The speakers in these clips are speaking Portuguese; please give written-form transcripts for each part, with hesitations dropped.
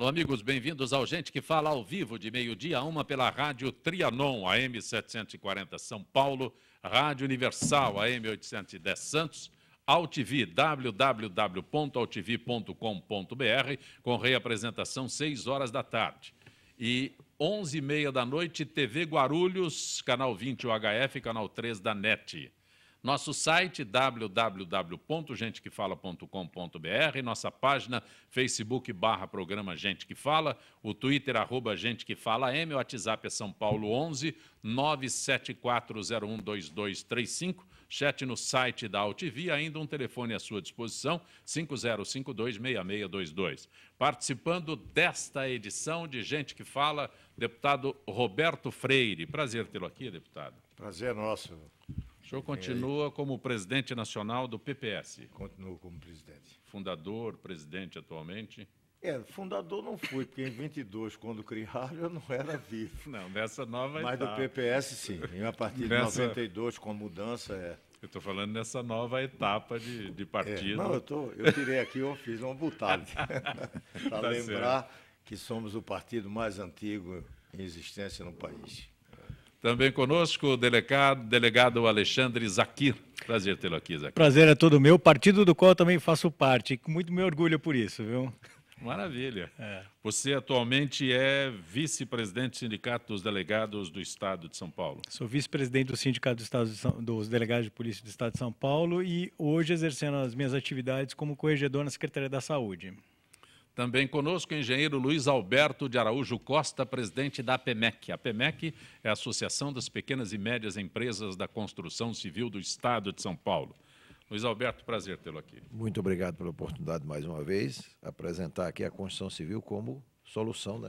Alô, amigos, bem-vindos ao Gente que Fala ao vivo, de meio-dia a 1 pela Rádio Trianon, AM 740 São Paulo, Rádio Universal, AM 810 Santos, AltV, www.altv.com.br, com reapresentação 6 horas da tarde. E 11h30 da noite, TV Guarulhos, canal 20 UHF, canal 3 da NET. Nosso site, www.gentequefala.com.br, nossa página, Facebook/programa Gente que Fala, o Twitter, @Gente que Fala M, o WhatsApp é São Paulo 11 974012235, chat no site da AltV, ainda um telefone à sua disposição, 5052-6622. Participando desta edição de Gente que Fala, deputado Roberto Freire. Prazer tê-lo aqui, deputado. Prazer nosso. O senhor continua como presidente nacional do PPS? Continuo como presidente. Fundador, presidente atualmente? Fundador não fui, porque em 22, quando criaram, eu não era vivo. Não, dessa nova Mas etapa. do PPS, sim. E a partir de 92, com mudança, Eu estou falando nessa nova etapa de partido. Não, eu tirei aqui, eu fiz uma butada. Para lembrar que somos o partido mais antigo em existência no país. Também conosco o delegado Alexandre Zaquir. Prazer tê-lo aqui, Zaquir. Prazer é todo meu, partido do qual eu também faço parte. Com muito me orgulho por isso, viu? Maravilha. Você atualmente é vice-presidente do Sindicato dos Delegados do Estado de São Paulo. Sou vice-presidente do Sindicato dos Delegados de Polícia do Estado de São Paulo e hoje exercendo as minhas atividades como corregedor na Secretaria da Saúde. Também conosco o engenheiro Luiz Alberto de Araújo Costa, presidente da APEMEC. A APEMEC é a Associação das Pequenas e Médias Empresas da Construção Civil do Estado de São Paulo. Luiz Alberto, prazer tê-lo aqui. Muito obrigado pela oportunidade mais uma vez, apresentar aqui a construção civil como solução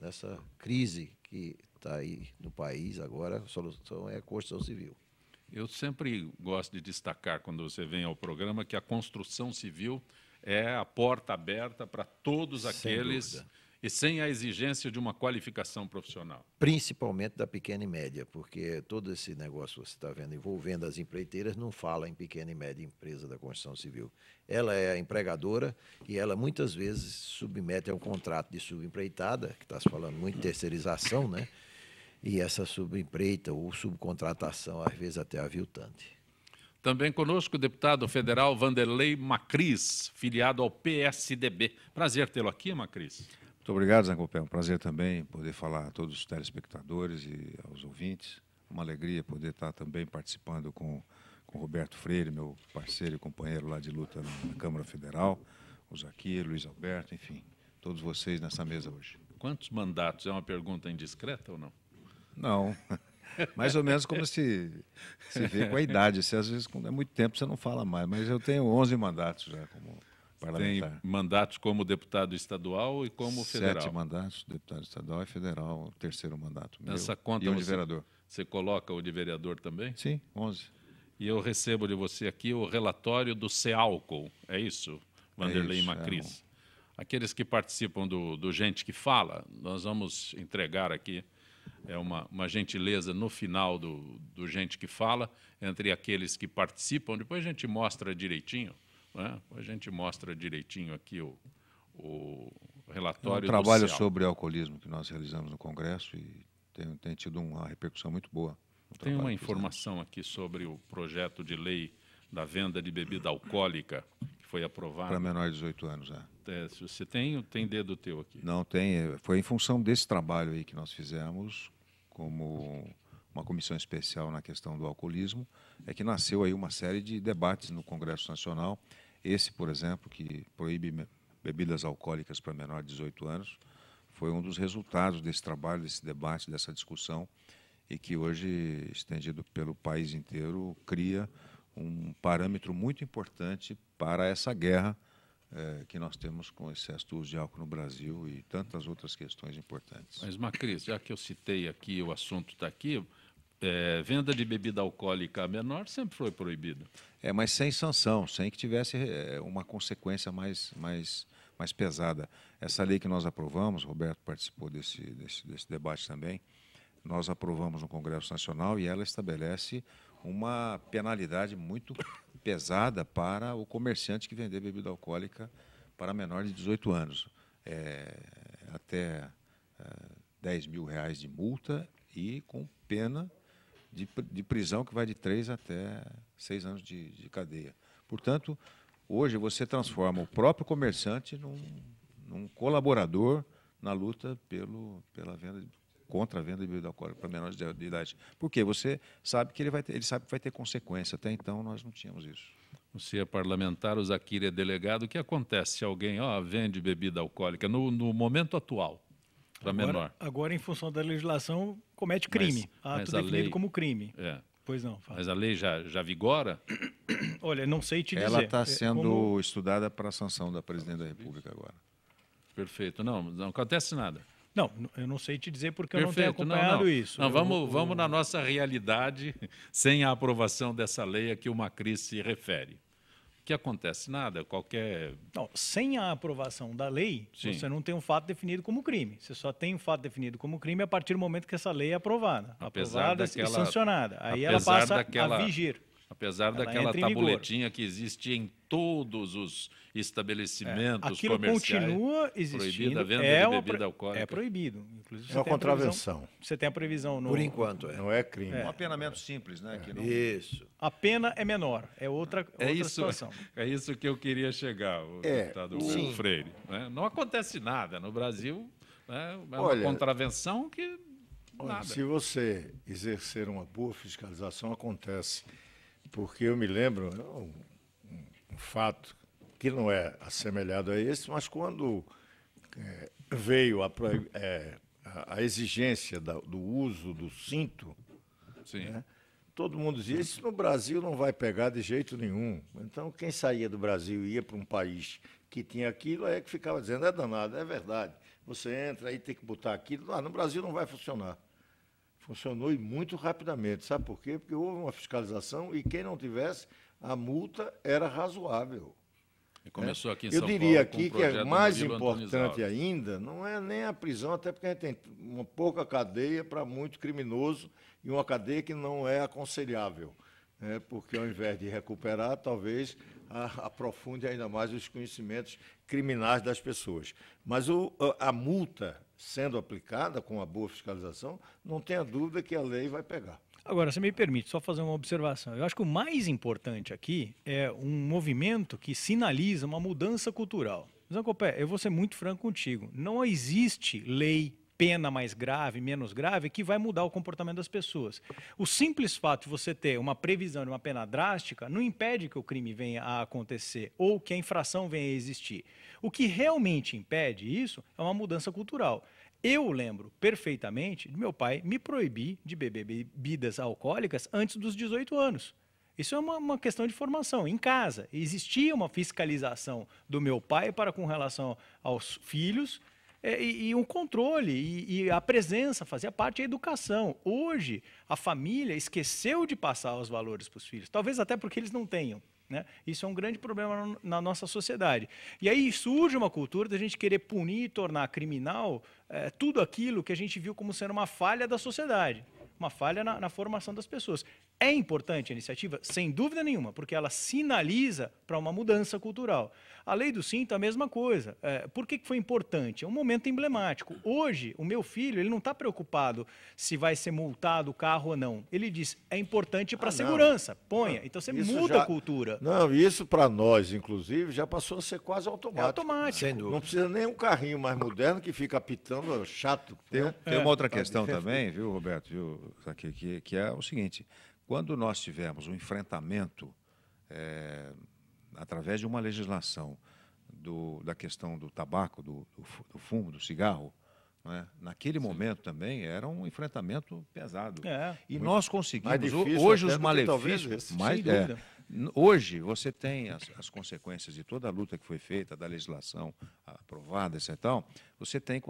nessa crise que está aí no país agora. A solução é a construção civil. Eu sempre gosto de destacar, quando você vem ao programa, que a construção civil é a porta aberta para todos aqueles e sem a exigência de uma qualificação profissional. Principalmente da pequena e média, porque todo esse negócio que você está vendo envolvendo as empreiteiras não fala em pequena e média empresa da construção civil. Ela é a empregadora e ela muitas vezes submete a um contrato de subempreitada, que está se falando muito de terceirização, né? E essa subempreita ou subcontratação, às vezes até aviltante. Também conosco o deputado federal Vanderlei Macris, filiado ao PSDB. Prazer tê-lo aqui, Macris. Muito obrigado, Zé Copé. É um prazer também poder falar a todos os telespectadores e aos ouvintes. Uma alegria poder estar também participando com o Roberto Freire, meu parceiro e companheiro lá de luta na Câmara Federal, o Zaquir, Luiz Alberto, enfim, todos vocês nessa mesa hoje. Quantos mandatos? É uma pergunta indiscreta ou não? Não. Mais ou menos como se vê com a idade. Às vezes, quando é muito tempo, você não fala mais. Mas eu tenho 11 mandatos já como parlamentar. Tem mandatos como deputado estadual e como federal? 7 mandatos, deputado estadual e federal, o terceiro mandato meu. Nessa conta e o de vereador. Você coloca o de vereador também? Sim, 11. E eu recebo de você aqui o relatório do CEALCOL, é isso, Vanderlei Macris? Aqueles que participam do Gente que Fala, nós vamos entregar aqui. É uma gentileza no final do Gente que Fala, entre aqueles que participam. Depois a gente mostra direitinho, né? A gente mostra direitinho aqui o relatório do trabalho CEALCOL. sobre alcoolismo que nós realizamos no Congresso e tem tido uma repercussão muito boa. Tem uma informação aqui sobre o projeto de lei da venda de bebida alcoólica que foi aprovado. Para menor de 18 anos, Se você tem dedo teu aqui. Não, tem. Foi em função desse trabalho aí que nós fizemos como uma comissão especial na questão do alcoolismo, é que nasceu aí uma série de debates no Congresso Nacional. Esse, por exemplo, que proíbe bebidas alcoólicas para menor de 18 anos, foi um dos resultados desse trabalho, desse debate, dessa discussão, e que hoje, estendido pelo país inteiro, cria um parâmetro muito importante para essa guerra que nós temos com o excesso do uso de álcool no Brasil e tantas outras questões importantes. Mas, Macris, já que eu citei aqui, o assunto está aqui, venda de bebida alcoólica a menor sempre foi proibido. Mas sem sanção, sem que tivesse uma consequência mais pesada. Essa lei que nós aprovamos, o Roberto participou desse debate também, nós aprovamos no Congresso Nacional e ela estabelece uma penalidade muito pesada para o comerciante que vender bebida alcoólica para menor de 18 anos. até R$10.000 de multa e com pena de prisão que vai de 3 até 6 anos de cadeia. Portanto, hoje você transforma o próprio comerciante num colaborador na luta contra a venda de bebida alcoólica para menores de idade. Por quê? Você sabe que ele sabe que vai ter consequência. Até então nós não tínhamos isso. Você é parlamentar, o Zakir é delegado. O que acontece se alguém vende bebida alcoólica no momento atual para menor? Agora, em função da legislação, comete crime. Ato definido como crime. Pois não. Fala. Mas a lei já vigora? Olha, não sei te dizer. Ela está sendo estudada para a sanção da Presidente da República agora. Perfeito. Não acontece nada. Não, eu não sei te dizer porque eu não tenho acompanhado isso. Não, vamos na nossa realidade, sem a aprovação dessa lei a que o Macri se refere. O que acontece? Nada, Não, sem a aprovação da lei, você não tem um fato definido como crime. Você só tem um fato definido como crime a partir do momento que essa lei é aprovada. Aprovada e sancionada. Aí ela passa a vigir. Apesar daquela tabuletinha que existe em todos os estabelecimentos aquilo comerciais. Continua existindo. Proibida a venda de bebida alcoólica. É proibido. Inclusive, é uma contravenção. Você tem a previsão no... Por enquanto, Não é crime. Um apenamento simples, né? Que não... Isso. A pena é menor. É outra situação. É isso que eu queria chegar, o deputado Freire. Né? Não acontece nada. No Brasil, né? É uma contravenção que nada. Se você exercer uma boa fiscalização, acontece. Porque eu me lembro, um fato que não é assemelhado a esse, mas quando veio a exigência do uso do cinto, né, todo mundo dizia, isso no Brasil não vai pegar de jeito nenhum. Então, quem saía do Brasil e ia para um país que tinha aquilo, que ficava dizendo, é danado, é verdade. Você entra aí, tem que botar aquilo, no Brasil não vai funcionar. Funcionou e muito rapidamente. Sabe por quê? Porque houve uma fiscalização e quem não tivesse, a multa era razoável. E começou aqui em São Paulo. Eu diria aqui que é mais importante ainda, não é nem a prisão, até porque a gente tem uma pouca cadeia para muito criminoso e uma cadeia que não é aconselhável. Porque ao invés de recuperar, talvez aprofunde ainda mais os conhecimentos criminais das pessoas. Mas a multa sendo aplicada com uma boa fiscalização, não tenha dúvida que a lei vai pegar. Agora, você me permite só fazer uma observação. Eu acho que o mais importante aqui é um movimento que sinaliza uma mudança cultural. Zancopé, eu vou ser muito franco contigo. Não existe lei, pena mais grave, menos grave, que vai mudar o comportamento das pessoas. O simples fato de você ter uma previsão de uma pena drástica não impede que o crime venha a acontecer ou que a infração venha a existir. O que realmente impede isso é uma mudança cultural. Eu lembro perfeitamente de meu pai me proibir de beber bebidas alcoólicas antes dos 18 anos. Isso é uma questão de formação. Em casa, existia uma fiscalização do meu pai com relação aos filhos e um controle e a presença fazia parte da educação. Hoje, a família esqueceu de passar os valores para os filhos, talvez até porque eles não tenham. Né? Isso é um grande problema na nossa sociedade. E aí surge uma cultura da gente querer punir e tornar criminal tudo aquilo que a gente viu como sendo uma falha da sociedade, uma falha na formação das pessoas. É importante a iniciativa? Sem dúvida nenhuma, porque ela sinaliza para uma mudança cultural. A lei do cinto é a mesma coisa. Por que foi importante? É um momento emblemático. Hoje, o meu filho ele não está preocupado se vai ser multado o carro ou não. Ele diz, é importante para a segurança. Ponha. Então, você muda a cultura. Não, isso para nós, inclusive, já passou a ser quase automático. É automático. Sem dúvida. Não precisa nem um carrinho mais moderno que fica apitando, chato. Tem uma outra questão também, viu, Roberto, que é o seguinte, quando nós tivemos um enfrentamento através de uma legislação da questão do tabaco, do fumo, do cigarro, né? Naquele momento também era um enfrentamento pesado. E nós conseguimos, hoje os malefícios... Hoje você tem as consequências de toda a luta que foi feita, da legislação aprovada, etc. Você tem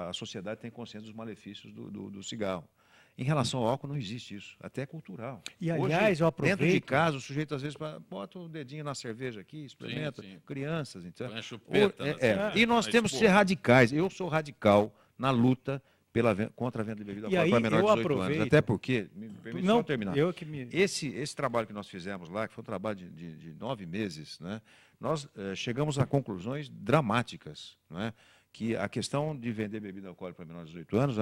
a sociedade tem consciência dos malefícios do cigarro. Em relação ao álcool, não existe isso. Até é cultural. E, aliás, hoje, eu aproveito... Dentro de casa, o sujeito, às vezes, bota o dedinho na cerveja aqui, experimenta. Sim. Crianças, então... Põe a chupeta. E nós temos que ser radicais. Eu sou radical na luta contra a venda de bebida alcoólica para menores de 18 anos. Até porque... Me permite só terminar. Esse trabalho que nós fizemos lá, que foi um trabalho de 9 meses, né, nós chegamos a conclusões dramáticas, né, que a questão de vender bebida alcoólica para menores de 18 anos,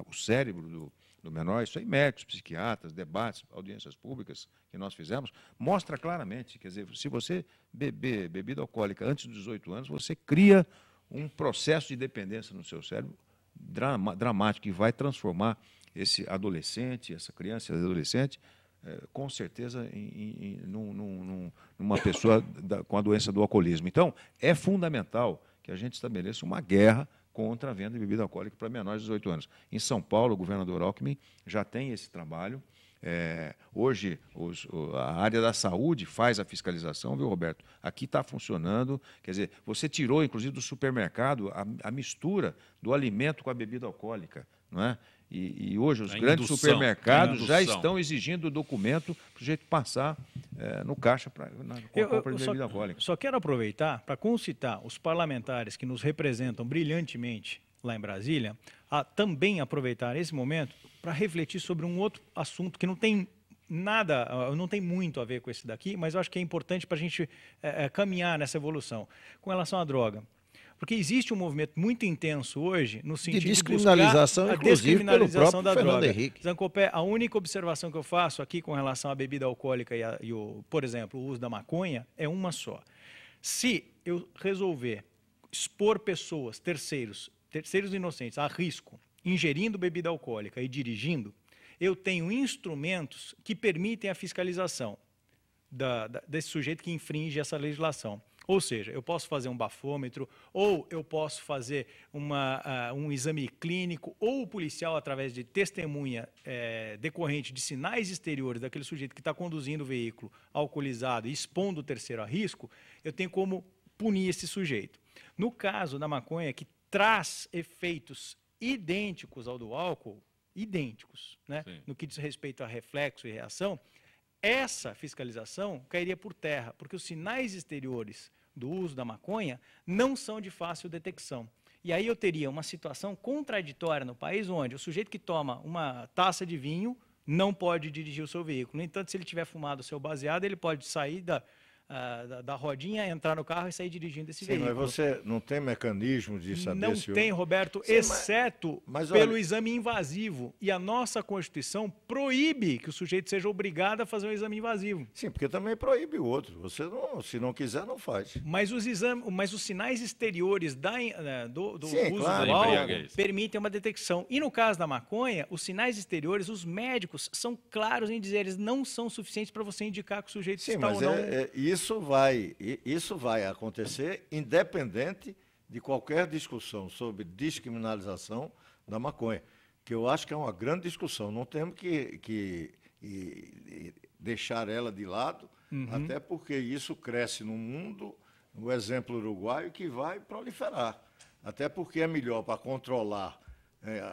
o cérebro do menor, isso aí médicos, psiquiatras, debates, audiências públicas que nós fizemos, mostra claramente, quer dizer, se você beber bebida alcoólica antes dos 18 anos, você cria um processo de dependência no seu cérebro dramático que vai transformar esse adolescente, essa criança, esse adolescente, com certeza numa pessoa com a doença do alcoolismo. Então, é fundamental que a gente estabeleça uma guerra contra a venda de bebida alcoólica para menores de 18 anos. Em São Paulo, o governador Alckmin já tem esse trabalho. Hoje, a área da saúde faz a fiscalização, viu, Roberto? Aqui está funcionando. Quer dizer, você tirou, inclusive, do supermercado a mistura do alimento com a bebida alcoólica, não é? E hoje os grandes supermercados já estão exigindo o documento para o sujeito passar no caixa com a compra de bebida alcoólica. Só quero aproveitar para concitar os parlamentares que nos representam brilhantemente lá em Brasília, a também aproveitar esse momento para refletir sobre um outro assunto que não tem nada, não tem muito a ver com esse daqui, mas eu acho que é importante para a gente caminhar nessa evolução. Com relação à droga. Porque existe um movimento muito intenso hoje no sentido de descriminalização, inclusive pelo próprio Fernando Henrique. Zancopé, a única observação que eu faço aqui com relação à bebida alcoólica por exemplo, o uso da maconha, é uma só. Se eu resolver expor pessoas, terceiros inocentes, a risco, ingerindo bebida alcoólica e dirigindo, eu tenho instrumentos que permitem a fiscalização desse sujeito que infringe essa legislação. Ou seja, eu posso fazer um bafômetro, ou eu posso fazer um exame clínico, ou o policial, através de testemunha decorrente de sinais exteriores daquele sujeito que está conduzindo o veículo alcoolizado e expondo o terceiro a risco, eu tenho como punir esse sujeito. No caso da maconha, que traz efeitos idênticos ao do álcool, idênticos, né? No que diz respeito a reflexo e reação, essa fiscalização cairia por terra, porque os sinais exteriores do uso da maconha não são de fácil detecção. E aí eu teria uma situação contraditória no país onde o sujeito que toma uma taça de vinho não pode dirigir o seu veículo. No entanto, se ele tiver fumado o seu baseado, ele pode sair da rodinha, entrar no carro e sair dirigindo esse veículo. Mas você não tem mecanismo de saber não se... Não tem, Roberto, exceto pelo exame invasivo. E a nossa Constituição proíbe que o sujeito seja obrigado a fazer um exame invasivo. Sim, porque também proíbe o outro. Você não, se não quiser, não faz. Mas os sinais exteriores do uso do álcool permitem uma detecção. E no caso da maconha, os sinais exteriores, os médicos são claros em dizer eles não são suficientes para você indicar que o sujeito está ou não... Isso vai acontecer independente de qualquer discussão sobre descriminalização da maconha, que eu acho que é uma grande discussão. Não temos que deixar ela de lado, até porque isso cresce no mundo, o exemplo uruguaio, que vai proliferar. Até porque é melhor para controlar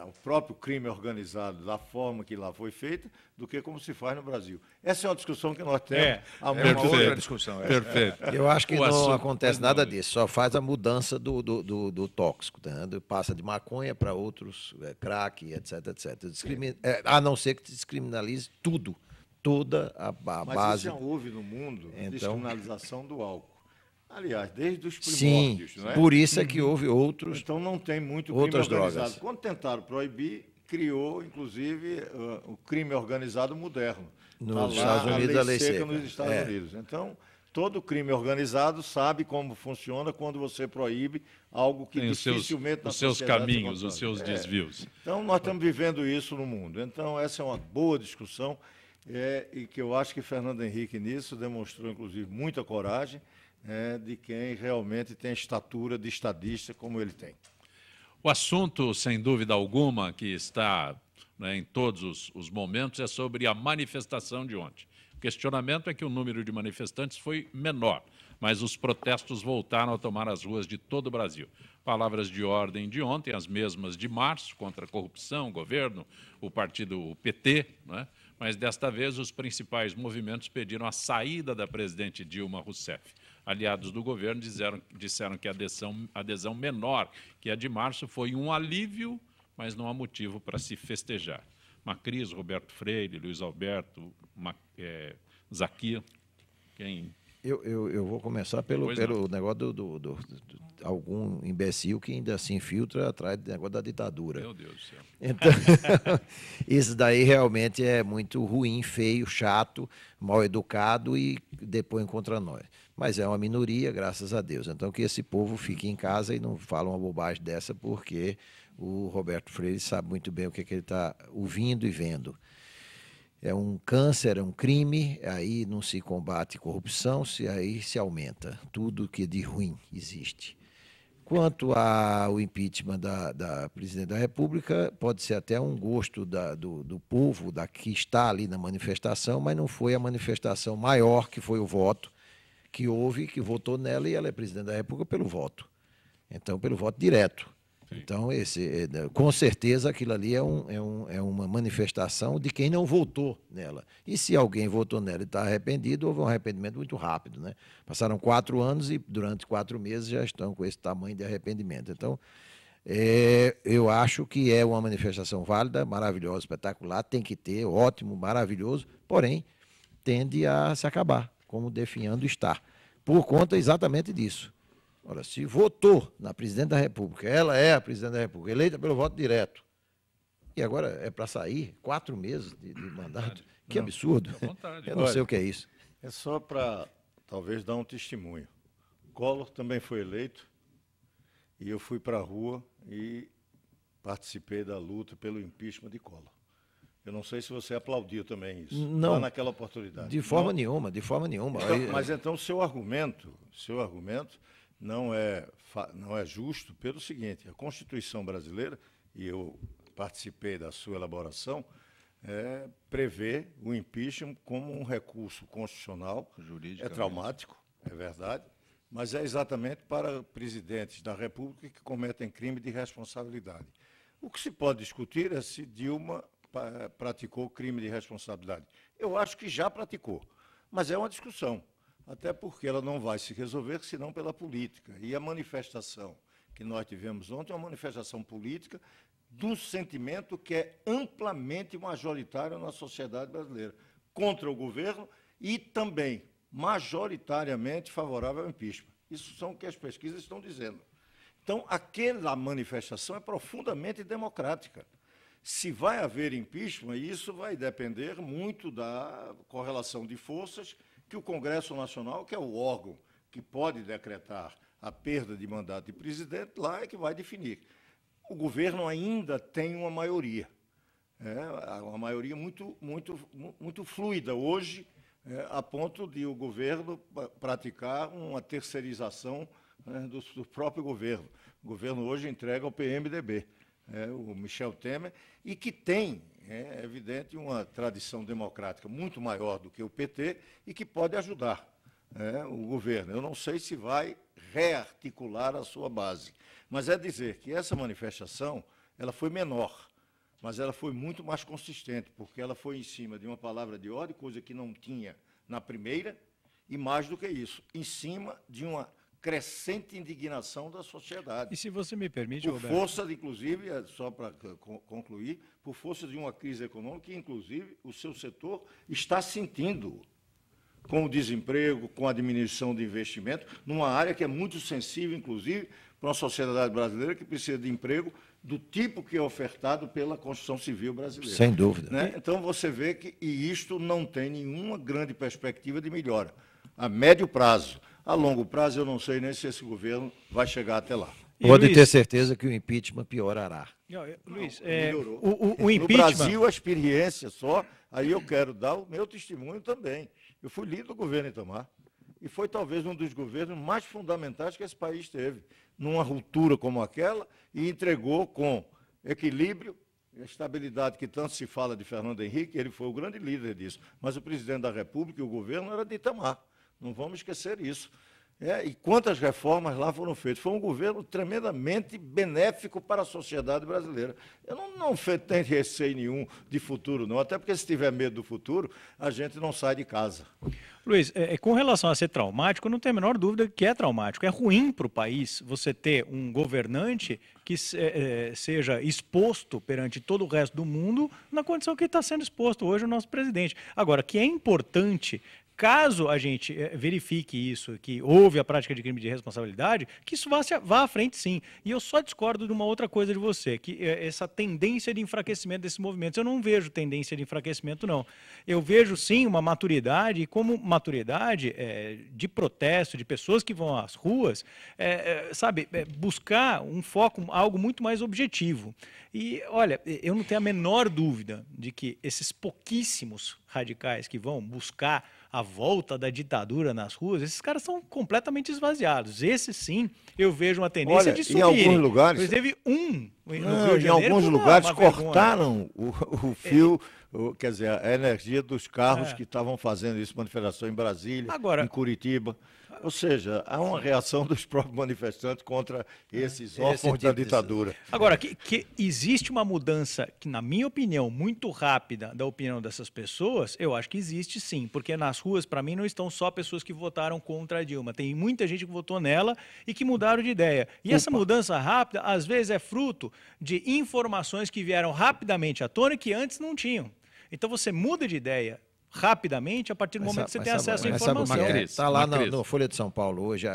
o próprio crime organizado da forma que lá foi feita, do que como se faz no Brasil. Essa é uma discussão que nós temos. Uma outra discussão. Perfeito. Eu acho que não acontece nada disso, só faz a mudança do tóxico. Tá? Passa de maconha para outros, crack, etc. A não ser que descriminalize tudo, toda a base. Mas isso já houve no mundo, descriminalização do álcool. Aliás, desde os primórdios. Sim, não é? Por isso é que houve outros. Então não tem muito crime organizado. Drogas. Quando tentaram proibir, criou, inclusive, o crime organizado moderno. Nos Estados Unidos, a lei seca. Nos Estados Unidos. Então, todo crime organizado sabe como funciona quando você proíbe algo que tem dificilmente... Os seus caminhos, os seus desvios. Então, nós estamos vivendo isso no mundo. Então, essa é uma boa discussão e que eu acho que Fernando Henrique, nisso, demonstrou, inclusive, muita coragem, de quem realmente tem estatura de estadista como ele tem. O assunto, sem dúvida alguma, que está em todos os momentos, é sobre a manifestação de ontem. O questionamento é que o número de manifestantes foi menor, mas os protestos voltaram a tomar as ruas de todo o Brasil. Palavras de ordem de ontem, as mesmas de março, contra a corrupção, governo, o partido PT, né? Mas desta vez os principais movimentos pediram a saída da presidente Dilma Rousseff. Aliados do governo disseram que a adesão menor que a de março foi um alívio, mas não há motivo para se festejar. Macris, Roberto Freire, Luiz Alberto, Zaquia, quem... Eu vou começar pelo negócio do algum imbecil que ainda se infiltra atrás do negócio da ditadura. Meu Deus do céu. Então, isso daí realmente é muito ruim, feio, chato, mal educado e depois contra nós. Mas é uma minoria, graças a Deus. Então, que esse povo fique em casa e não fale uma bobagem dessa, porque o Roberto Freire sabe muito bem o que ele está ouvindo e vendo. É um câncer, é um crime, aí não se combate corrupção, aí se aumenta tudo que de ruim existe. Quanto ao impeachment da presidente da República, pode ser até um gosto do povo que está ali na manifestação, mas não foi a manifestação maior, que foi o voto que houve, que votou nela, e ela é presidente da República pelo voto. Então, pelo voto direto. Sim. Então, com certeza, aquilo ali é uma manifestação de quem não votou nela. E se alguém votou nela e está arrependido, houve um arrependimento muito rápido, né? Passaram 4 anos e durante 4 meses já estão com esse tamanho de arrependimento. Então, eu acho que é uma manifestação válida, maravilhosa, espetacular, tem que ter, ótimo, maravilhoso, porém, tende a se acabar, como definhando está, por conta exatamente disso. Ora, se votou na presidente da República, ela é a presidente da República, eleita pelo voto direto, e agora é para sair 4 meses de mandato, que absurdo. Eu não sei o que é isso. É só para, talvez, dar um testemunho. Collor também foi eleito, e eu fui para a rua e participei da luta pelo impeachment de Collor. Eu não sei se você aplaudiu também isso, não, lá naquela oportunidade. De forma nenhuma, de forma nenhuma. Então, mas então o seu argumento não é justo pelo seguinte: a Constituição brasileira, e eu participei da sua elaboração, prevê o impeachment como um recurso constitucional. É traumático, é verdade, mas é exatamente para presidentes da República que cometem crime de responsabilidade. O que se pode discutir é se Dilma praticou crime de responsabilidade. Eu acho que já praticou, mas é uma discussão, até porque ela não vai se resolver senão pela política. E a manifestação que nós tivemos ontem é uma manifestação política do sentimento que é amplamente majoritário na sociedade brasileira, contra o governo e também majoritariamente favorável ao impeachment. Isso são o que as pesquisas estão dizendo. Então, aquela manifestação é profundamente democrática. Se vai haver impeachment, isso vai depender muito da correlação de forças que o Congresso Nacional, que é o órgão que pode decretar a perda de mandato de presidente, lá é que vai definir. O governo ainda tem uma maioria, uma maioria muito fluida hoje, a ponto de o governo praticar uma terceirização do próprio governo. O governo hoje entrega ao PMDB. O Michel Temer, e que tem, é evidente, uma tradição democrática muito maior do que o PT e que pode ajudar o governo. Eu não sei se vai rearticular a sua base, mas é dizer que essa manifestação ela foi menor, mas ela foi muito mais consistente, porque ela foi em cima de uma palavra de ordem, coisa que não tinha na primeira, e mais do que isso, em cima de uma crescente indignação da sociedade. E se você me permite, Roberto, força, inclusive, só para concluir, por força de uma crise econômica que, inclusive, o seu setor está sentindo, com o desemprego, com a diminuição de investimento, numa área que é muito sensível, inclusive, para uma sociedade brasileira que precisa de emprego do tipo que é ofertado pela Constituição Civil brasileira. Sem dúvida. Né? Então, você vê que isto não tem nenhuma grande perspectiva de melhora. A médio prazo. A longo prazo, eu não sei nem se esse governo vai chegar até lá. Pode ter certeza que o impeachment piorará. Luiz, o impeachment... No Brasil, a experiência só, aí eu quero dar o meu testemunho também. Eu fui líder do governo Itamar e foi talvez um dos governos mais fundamentais que esse país teve, numa ruptura como aquela, e entregou com equilíbrio, estabilidade que tanto se fala de Fernando Henrique, ele foi o grande líder disso, mas o presidente da República e o governo era de Itamar. Não vamos esquecer isso. E quantas reformas lá foram feitas? Foi um governo tremendamente benéfico para a sociedade brasileira. Eu não tenho receio nenhum de futuro, não, até porque se tiver medo do futuro, a gente não sai de casa. Luiz, com relação a ser traumático, eu não tenho a menor dúvida que é traumático. É ruim para o país você ter um governante que seja exposto perante todo o resto do mundo na condição que está sendo exposto hoje o nosso presidente. Agora, que é importante caso a gente verifique isso, que houve a prática de crime de responsabilidade, que isso vá à frente sim. E eu só discordo de uma outra coisa de você, que essa tendência de enfraquecimento desses movimentos. Eu não vejo tendência de enfraquecimento, não. Eu vejo sim uma maturidade, e como maturidade de protesto, de pessoas que vão às ruas, buscar um foco, algo muito mais objetivo. E, olha, eu não tenho a menor dúvida de que esses pouquíssimos radicais que vão buscar a volta da ditadura nas ruas, esses caras são completamente esvaziados. Esses, sim, eu vejo uma tendência de subir. Em alguns lugares... Mas teve um no Rio de Em Janeiro, alguns lugares vergonha. cortaram o fio, quer dizer, a energia dos carros que estavam fazendo isso, manifestação em Brasília, em Curitiba. Ou seja, há uma reação dos próprios manifestantes contra esses órfãos da ditadura. Agora, que existe uma mudança, que na minha opinião, muito rápida da opinião dessas pessoas, eu acho que existe sim, porque nas ruas, para mim, não estão só pessoas que votaram contra a Dilma, tem muita gente que votou nela e que mudaram de ideia. E essa mudança rápida, às vezes, é fruto de informações que vieram rapidamente à tona e que antes não tinham. Então, você muda de ideia rapidamente a partir do momento que você tem acesso à informação. Está lá no Folha de São Paulo hoje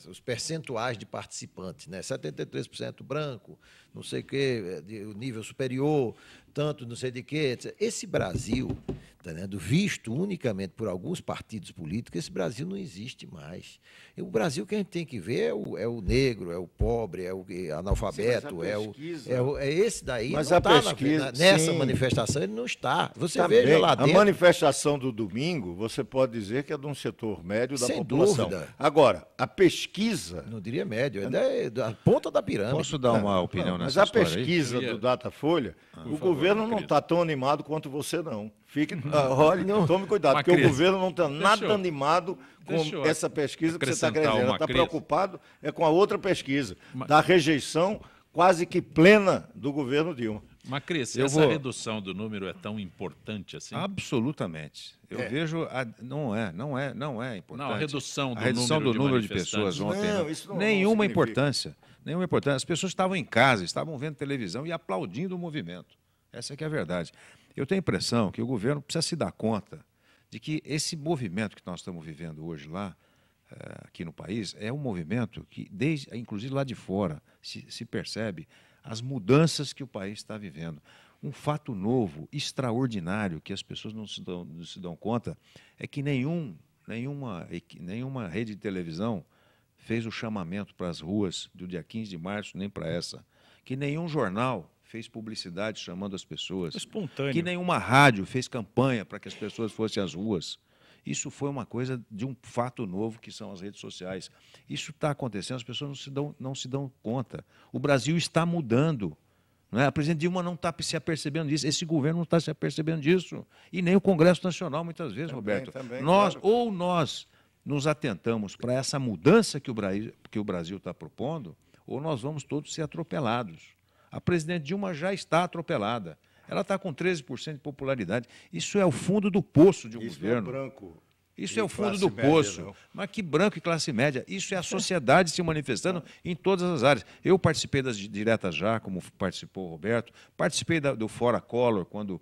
os percentuais de participantes, né? 73% branco, não sei o quê, o nível superior, tanto não sei de quê. Etc. Esse Brasil, tá vendo? Visto unicamente por alguns partidos políticos, esse Brasil não existe mais. O Brasil que a gente tem que ver é o negro, é o pobre, é o analfabeto, sim, é esse daí. Mas não a pesquisa, nessa sim, manifestação ele não está. Você tá veja bem. lá dentro. A manifestação do domingo, você pode dizer que é de um setor médio da sem população. Dúvida. Agora, a pesquisa... Não diria médio, é da ponta da pirâmide. Posso dar uma opinião nessa história? Mas a pesquisa do Datafolha, o governo não está tão animado quanto você, não. Olha, tome cuidado, porque o governo não está nada animado com essa pesquisa que você está querendo dizer. Ela está preocupado com a outra pesquisa, da rejeição quase que plena do governo Dilma. Macris, essa redução do número é tão importante assim? Absolutamente. Eu vejo... Não é importante. Não, a redução do número de pessoas ontem. Nenhuma importância. Nenhuma importância. As pessoas estavam em casa, estavam vendo televisão e aplaudindo o movimento. Essa que é a verdade. Eu tenho a impressão que o governo precisa se dar conta de que esse movimento que nós estamos vivendo hoje lá, aqui no país, é um movimento que, inclusive lá de fora, se percebe as mudanças que o país está vivendo. Um fato novo, extraordinário, que as pessoas não se dão conta, é que nenhuma rede de televisão fez o chamamento para as ruas do dia 15 de março, nem para essa. Que nenhum jornal fez publicidade chamando as pessoas. Espontâneo. Que nenhuma rádio fez campanha para que as pessoas fossem às ruas. Isso foi uma coisa de um fato novo, que são as redes sociais. Isso está acontecendo, as pessoas não se dão conta. O Brasil está mudando. Não é? A presidente Dilma não está se apercebendo disso, esse governo não está se apercebendo disso. E nem o Congresso Nacional, muitas vezes, Roberto. Nós nos atentamos para essa mudança que o Brasil está propondo, ou nós vamos todos ser atropelados. A presidente Dilma já está atropelada. Ela está com 13% de popularidade. Isso é o fundo do poço de um governo. Isso é branco. Isso é o fundo do poço. Não. Mas que branco e classe média. Isso é a sociedade se manifestando em todas as áreas. Eu participei das diretas já, como participou o Roberto. Participei do Fora Collor, quando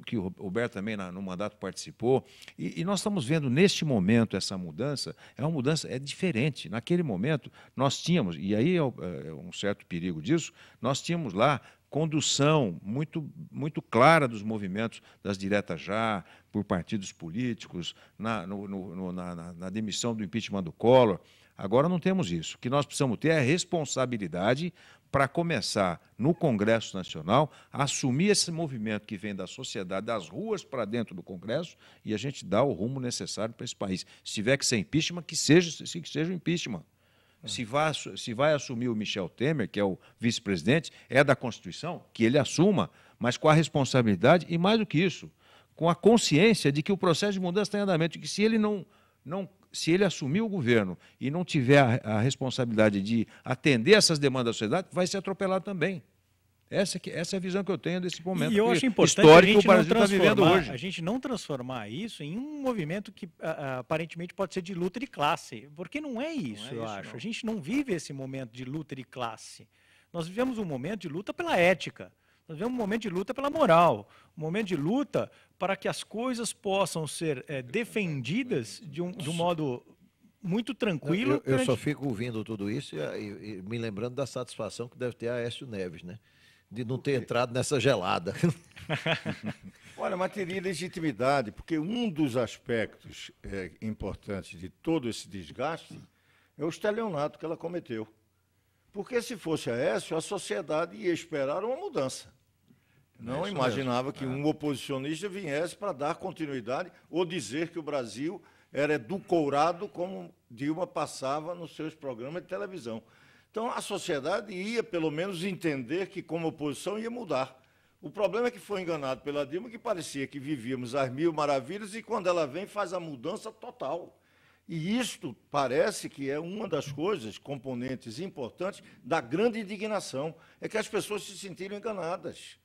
que o Roberto também no mandato participou. E nós estamos vendo neste momento essa mudança. É uma mudança diferente. Naquele momento nós tínhamos, e aí é um certo perigo disso, nós tínhamos lá condução muito clara dos movimentos das diretas já, por partidos políticos, na demissão do impeachment do Collor. Agora não temos isso. O que nós precisamos ter é a responsabilidade para começar, no Congresso Nacional, a assumir esse movimento que vem da sociedade, das ruas para dentro do Congresso, e a gente dar o rumo necessário para esse país. Se tiver que ser impeachment, que seja o impeachment. Se vai assumir o Michel Temer, que é o vice-presidente, é da Constituição, que ele assuma, mas com a responsabilidade e, mais do que isso, com a consciência de que o processo de mudança está em andamento, e que se ele assumir o governo e não tiver a responsabilidade de atender essas demandas da sociedade, vai ser atropelado também. Essa é a visão que eu tenho desse momento. E eu acho importante a gente não transformar isso em um movimento que aparentemente pode ser de luta de classe, porque não é isso, eu acho. A gente não vive esse momento de luta de classe. Nós vivemos um momento de luta pela ética. Nós vivemos um momento de luta pela moral, um momento de luta para que as coisas possam ser defendidas de um modo muito tranquilo. Eu só fico ouvindo tudo isso e me lembrando da satisfação que deve ter a Aécio Neves, né? De não ter entrado nessa gelada. Olha, mas teria legitimidade, porque um dos aspectos importantes de todo esse desgaste é o estelionato que ela cometeu. Porque se fosse a Aécio, a sociedade ia esperar uma mudança. Não imaginava que um oposicionista viesse para dar continuidade ou dizer que o Brasil era edulcorado como Dilma passava nos seus programas de televisão. Então, a sociedade ia, pelo menos, entender que, como oposição, ia mudar. O problema é que foi enganado pela Dilma, que parecia que vivíamos às mil maravilhas, e quando ela vem, faz a mudança total. E isto parece que é uma das coisas, componentes importantes, da grande indignação, é que as pessoas se sentiram enganadas,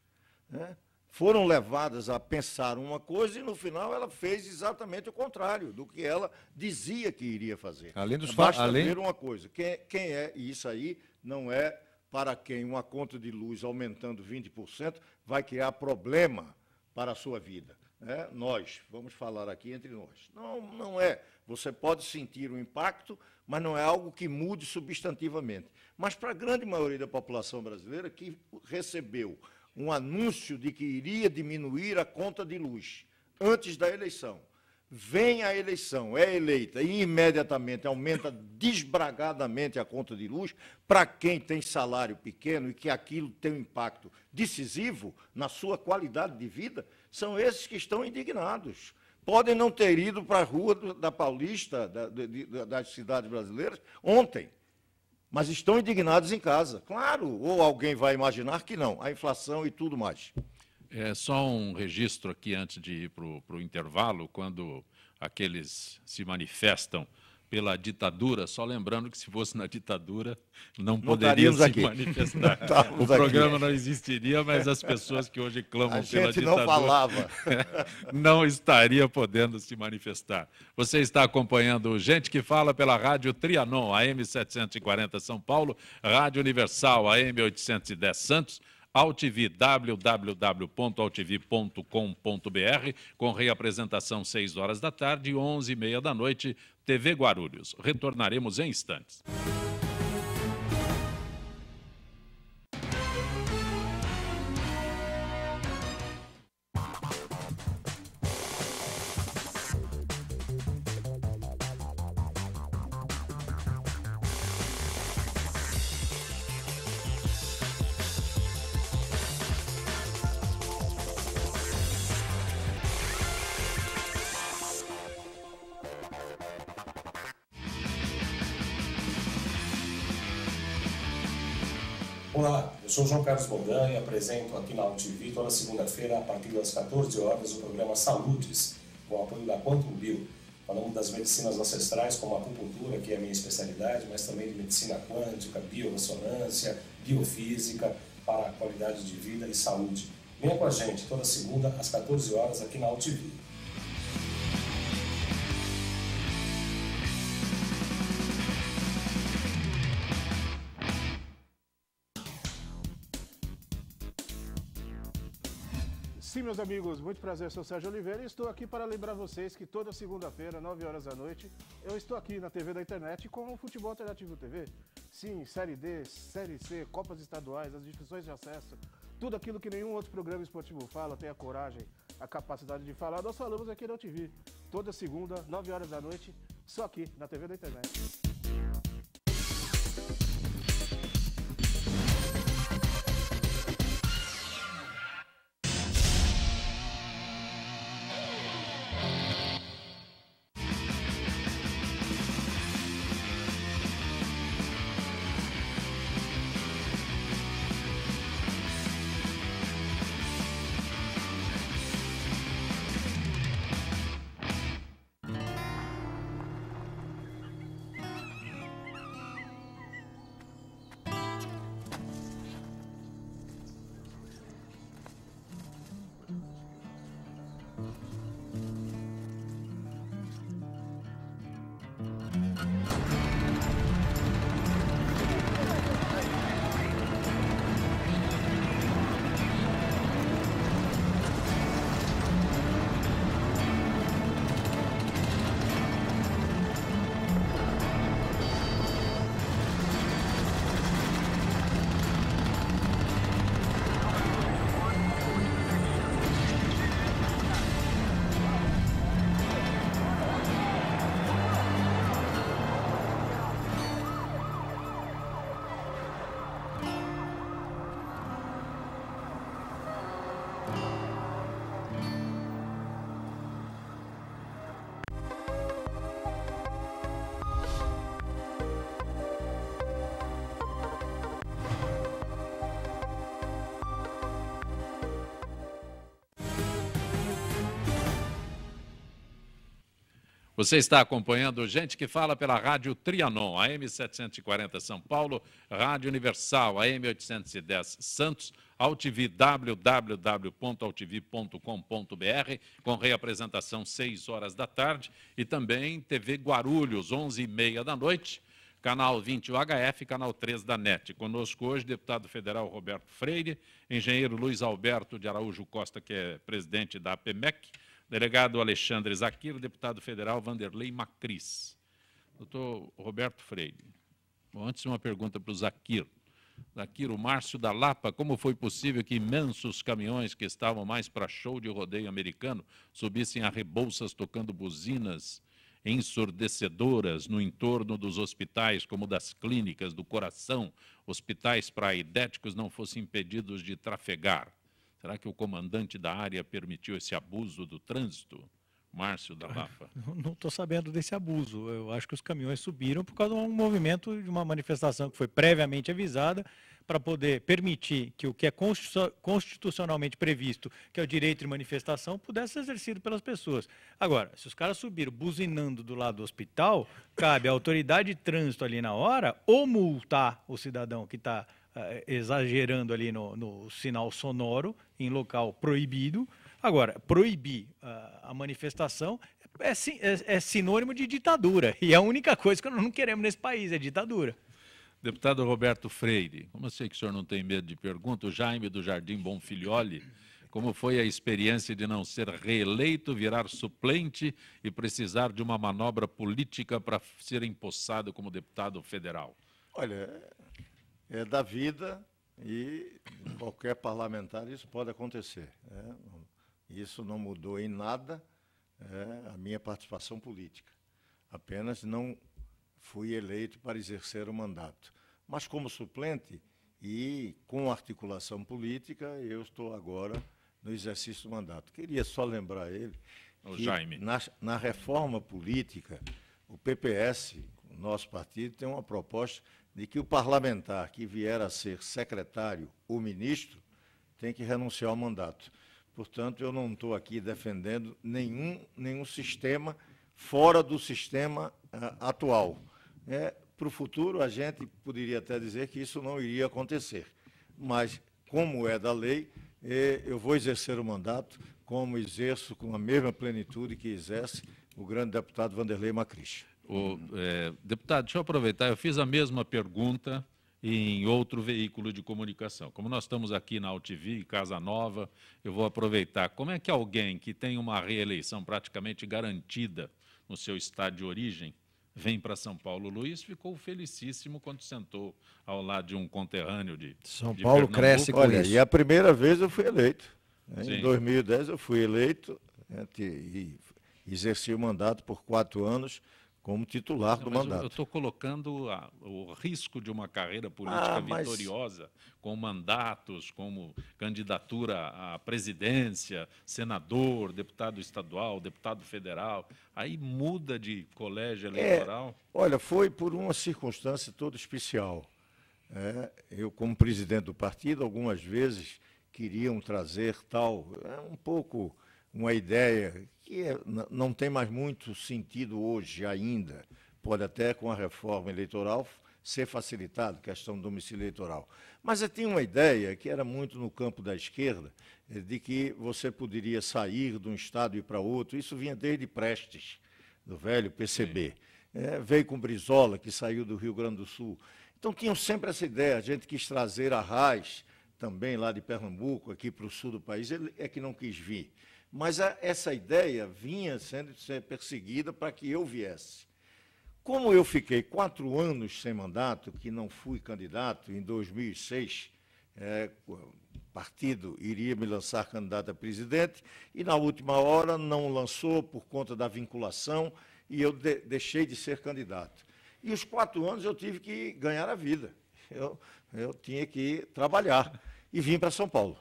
né? Foram levadas a pensar uma coisa e, no final, ela fez exatamente o contrário do que ela dizia que iria fazer. Basta ver uma coisa, quem é, e isso aí não é para quem uma conta de luz aumentando 20% vai criar problema para a sua vida. Né? Nós, vamos falar aqui entre nós. Não é. Você pode sentir o impacto, mas não é algo que mude substantivamente. Mas para a grande maioria da população brasileira que recebeu um anúncio de que iria diminuir a conta de luz antes da eleição, vem a eleição, é eleita e imediatamente aumenta desbragadamente a conta de luz, para quem tem salário pequeno e que aquilo tem um impacto decisivo na sua qualidade de vida, são esses que estão indignados. Podem não ter ido para a rua da Paulista, das cidades brasileiras, ontem, mas estão indignados em casa. Claro, ou alguém vai imaginar que não, a inflação e tudo mais. É só um registro aqui antes de ir para o intervalo, quando aqueles se manifestam pela ditadura, só lembrando que se fosse na ditadura não poderiam se manifestar. O programa não existiria, mas as pessoas que hoje clamam pela ditadura não falava. Não estaria podendo se manifestar. Você está acompanhando Gente que Fala pela Rádio Trianon, AM 740 São Paulo, Rádio Universal, AM 810 Santos, AltV, www.altv.com.br, com reapresentação 6 horas da tarde e 11h30 da noite, TV Guarulhos. Retornaremos em instantes. Olá, eu sou João Carlos Bondan e apresento aqui na AltV toda segunda-feira, a partir das 14 horas, o programa Saludes, com o apoio da Quantum Bio. Falamos das medicinas ancestrais, como a acupuntura, que é a minha especialidade, mas também de medicina quântica, biorressonância, biofísica, para a qualidade de vida e saúde. Venha com a gente toda segunda, às 14 horas, aqui na AltV. Sim, meus amigos, muito prazer, eu sou Sérgio Oliveira e estou aqui para lembrar vocês que toda segunda-feira, 9 horas da noite, eu estou aqui na TV da internet com o Futebol Alternativo TV. Sim, Série D, Série C, Copas Estaduais, as divisões de acesso, tudo aquilo que nenhum outro programa esportivo fala, tem a coragem, a capacidade de falar, nós falamos aqui na TV. Toda segunda, 9 horas da noite, só aqui na TV da internet. Você está acompanhando Gente que Fala pela Rádio Trianon, AM 740 São Paulo, Rádio Universal, AM 810 Santos, AltV, www.altv.com.br, com reapresentação 6 horas da tarde, e também TV Guarulhos, 11h30 da noite, canal 20 UHF, canal 3 da NET. Conosco hoje, deputado federal Roberto Freire, engenheiro Luiz Alberto de Araújo Costa, que é presidente da APMEC, delegado Alexandre Zaquir, deputado federal Vanderlei Macris. Doutor Roberto Freire, antes uma pergunta para o Zaquir. Zaquir, o Márcio da Lapa, como foi possível que imensos caminhões que estavam mais para show de rodeio americano subissem a Rebouças tocando buzinas ensurdecedoras no entorno dos hospitais, como das clínicas do coração, hospitais para aidéticos não fossem impedidos de trafegar? Será que o comandante da área permitiu esse abuso do trânsito? Márcio da Lapa. Não estou sabendo desse abuso. Eu acho que os caminhões subiram por causa de um movimento, de uma manifestação que foi previamente avisada para poder permitir que o que é constitucionalmente previsto, que é o direito de manifestação, pudesse ser exercido pelas pessoas. Agora, se os caras subiram buzinando do lado do hospital, cabe à autoridade de trânsito ali na hora ou multar o cidadão que está exagerando ali no sinal sonoro em local proibido. Agora, proibir a manifestação é sinônimo de ditadura, e a única coisa que nós não queremos nesse país é ditadura. Deputado Roberto Freire, como eu sei que o senhor não tem medo de pergunta, o Jaime do Jardim Bonfilioli, como foi a experiência de não ser reeleito, virar suplente e precisar de uma manobra política para ser empossado como deputado federal? Olha, é da vida e qualquer parlamentar isso pode acontecer. Isso não mudou em nada a minha participação política. Apenas não fui eleito para exercer o mandato. Mas como suplente e com articulação política, eu estou agora no exercício do mandato. Queria só lembrar ele que na reforma política, o PPS, o nosso partido, tem uma proposta de que o parlamentar que vier a ser secretário ou ministro tem que renunciar ao mandato. Portanto, eu não estou aqui defendendo nenhum sistema fora do sistema atual. Para o futuro, a gente poderia até dizer que isso não iria acontecer. Mas, como é da lei, eu vou exercer o mandato como exerço com a mesma plenitude que exerce o grande deputado Vanderlei Macris. Deputado, deixa eu aproveitar, eu fiz a mesma pergunta em outro veículo de comunicação. Como nós estamos aqui na AltV, Casa Nova, eu vou aproveitar. Como é que alguém que tem uma reeleição praticamente garantida no seu estado de origem vem para São Paulo? O Luiz ficou felicíssimo quando sentou ao lado de um conterrâneo de São Paulo cresce com isso. E a primeira vez eu fui eleito. Em 2010 eu fui eleito e exerci o mandato por 4 anos como titular do mandato. Eu estou colocando o risco de uma carreira política vitoriosa, com mandatos, como candidatura à presidência, senador, deputado estadual, deputado federal, aí muda de colégio eleitoral? Olha, foi por uma circunstância toda especial. Eu, como presidente do partido, algumas vezes queriam trazer um pouco uma ideia que não tem mais muito sentido hoje ainda, pode até com a reforma eleitoral ser facilitado, questão do domicílio eleitoral. Mas eu tinha uma ideia que era muito no campo da esquerda, de que você poderia sair de um estado e ir para outro. Isso vinha desde Prestes, do velho PCB. Veio com Brizola, que saiu do Rio Grande do Sul. Então tinham sempre essa ideia, a gente quis trazer Arraes, também lá de Pernambuco, aqui para o sul do país, ele é que não quis vir. Mas essa ideia vinha sendo perseguida para que eu viesse. Como eu fiquei 4 anos sem mandato, que não fui candidato, em 2006, o partido iria me lançar candidato a presidente, e na última hora não lançou por conta da vinculação, e eu deixei de ser candidato. E os 4 anos eu tive que ganhar a vida. Eu tinha que trabalhar, e vim para São Paulo.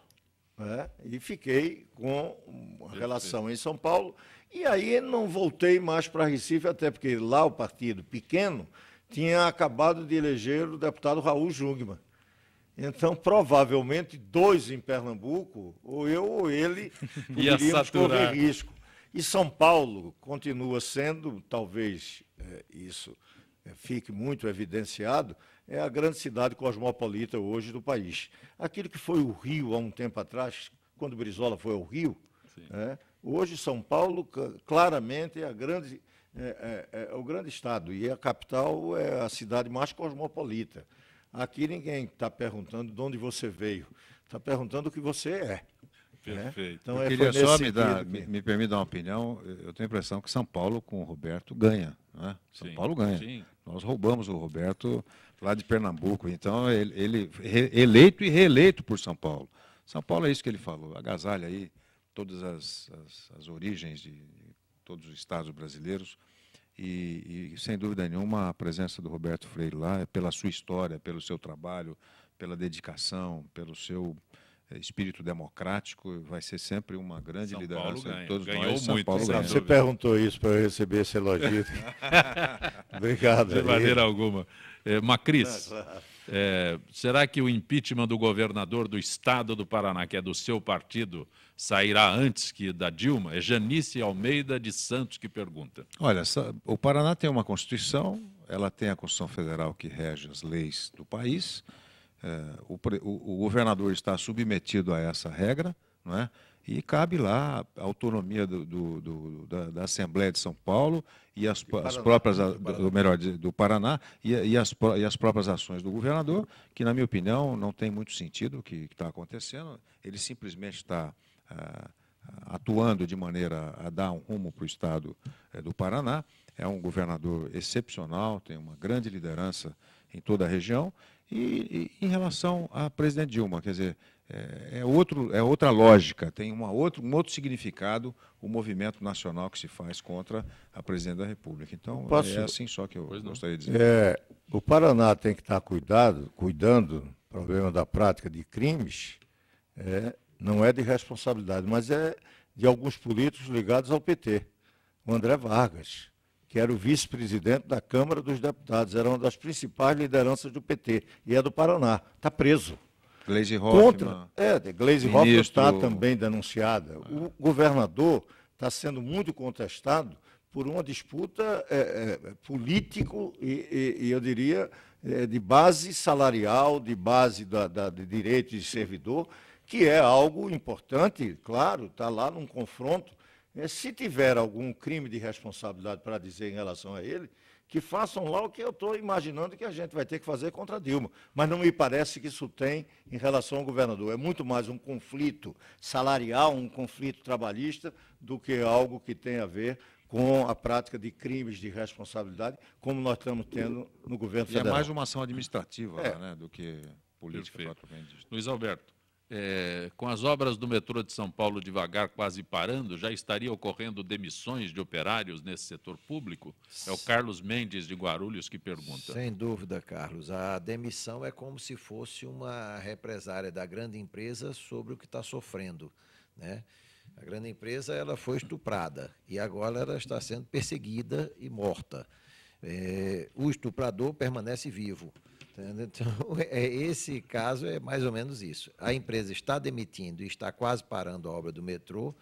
E fiquei com uma relação em São Paulo, e aí não voltei mais para Recife, até porque lá o partido pequeno tinha acabado de eleger o deputado Raul Jungmann. Então, provavelmente, 2 em Pernambuco, ou eu ou ele, poderíamos correr risco. E São Paulo continua sendo, talvez isso fique muito evidenciado, é a grande cidade cosmopolita hoje do país. Aquilo que foi o Rio há um tempo atrás, quando Brizola foi ao Rio, hoje São Paulo claramente é o grande estado, e a capital é a cidade mais cosmopolita. Aqui ninguém está perguntando de onde você veio, está perguntando o que você é. Perfeito. Então, eu queria só me permite dar uma opinião. Eu tenho a impressão que São Paulo com o Roberto ganha. Né? São Paulo ganha. Sim. Nós roubamos o Roberto lá de Pernambuco. Então, ele eleito e reeleito por São Paulo. São Paulo é isso que ele falou. Agasalha aí todas as origens de todos os estados brasileiros. E, sem dúvida nenhuma, a presença do Roberto Freire lá, pela sua história, pelo seu trabalho, pela dedicação, pelo seu espírito democrático, vai ser sempre uma grande liderança de todos nós. São Paulo ganha. Você perguntou isso para eu receber esse elogio. Obrigado. De maneira alguma. Macris, será que o impeachment do governador do estado do Paraná, que é do seu partido, sairá antes que da Dilma? É Janice Almeida de Santos que pergunta. Olha, o Paraná tem uma Constituição, ela tem a Constituição Federal que rege as leis do país. O governador está submetido a essa regra, não é? E cabe lá a autonomia da Assembleia de São Paulo e as próprias do Paraná e as próprias ações do governador, que, na minha opinião, não tem muito sentido o que está acontecendo. Ele simplesmente está atuando de maneira a dar um rumo para o estado do Paraná. É um governador excepcional, tem uma grande liderança em toda a região. E em relação à presidente Dilma, quer dizer, é outra lógica, tem um outro significado o movimento nacional que se faz contra a presidente da República. Então, é assim só que eu gostaria de dizer. O Paraná tem que estar cuidando do problema da prática de crimes, não é de responsabilidade, mas é de alguns políticos ligados ao PT. O André Vargas, que era o vice-presidente da Câmara dos Deputados, era uma das principais lideranças do PT, e é do Paraná, está preso. Gleisi Hoffmann. Gleisi Hoffmann está também denunciada. O governador está sendo muito contestado por uma disputa político e eu diria, de base salarial, de base de direito de servidor, que é algo importante, claro, está lá num confronto. Se tiver algum crime de responsabilidade para dizer em relação a ele, que façam lá o que eu estou imaginando que a gente vai ter que fazer contra a Dilma. Mas não me parece que isso tem em relação ao governador. É muito mais um conflito salarial, um conflito trabalhista, do que algo que tem a ver com a prática de crimes de responsabilidade, como nós estamos tendo no governo federal. É mais uma ação administrativa né, do que política propriamente dita. Luiz Alberto. Com as obras do metrô de São Paulo devagar quase parando, já estaria ocorrendo demissões de operários nesse setor público? É o Carlos Mendes de Guarulhos que pergunta. Sem dúvida, Carlos. A demissão é como se fosse uma represária da grande empresa sobre o que está sofrendo, né? A grande empresa ela foi estuprada e agora ela está sendo perseguida e morta. O estuprador permanece vivo. Então, esse caso é mais ou menos isso. A empresa está demitindo e está quase parando a obra do metrô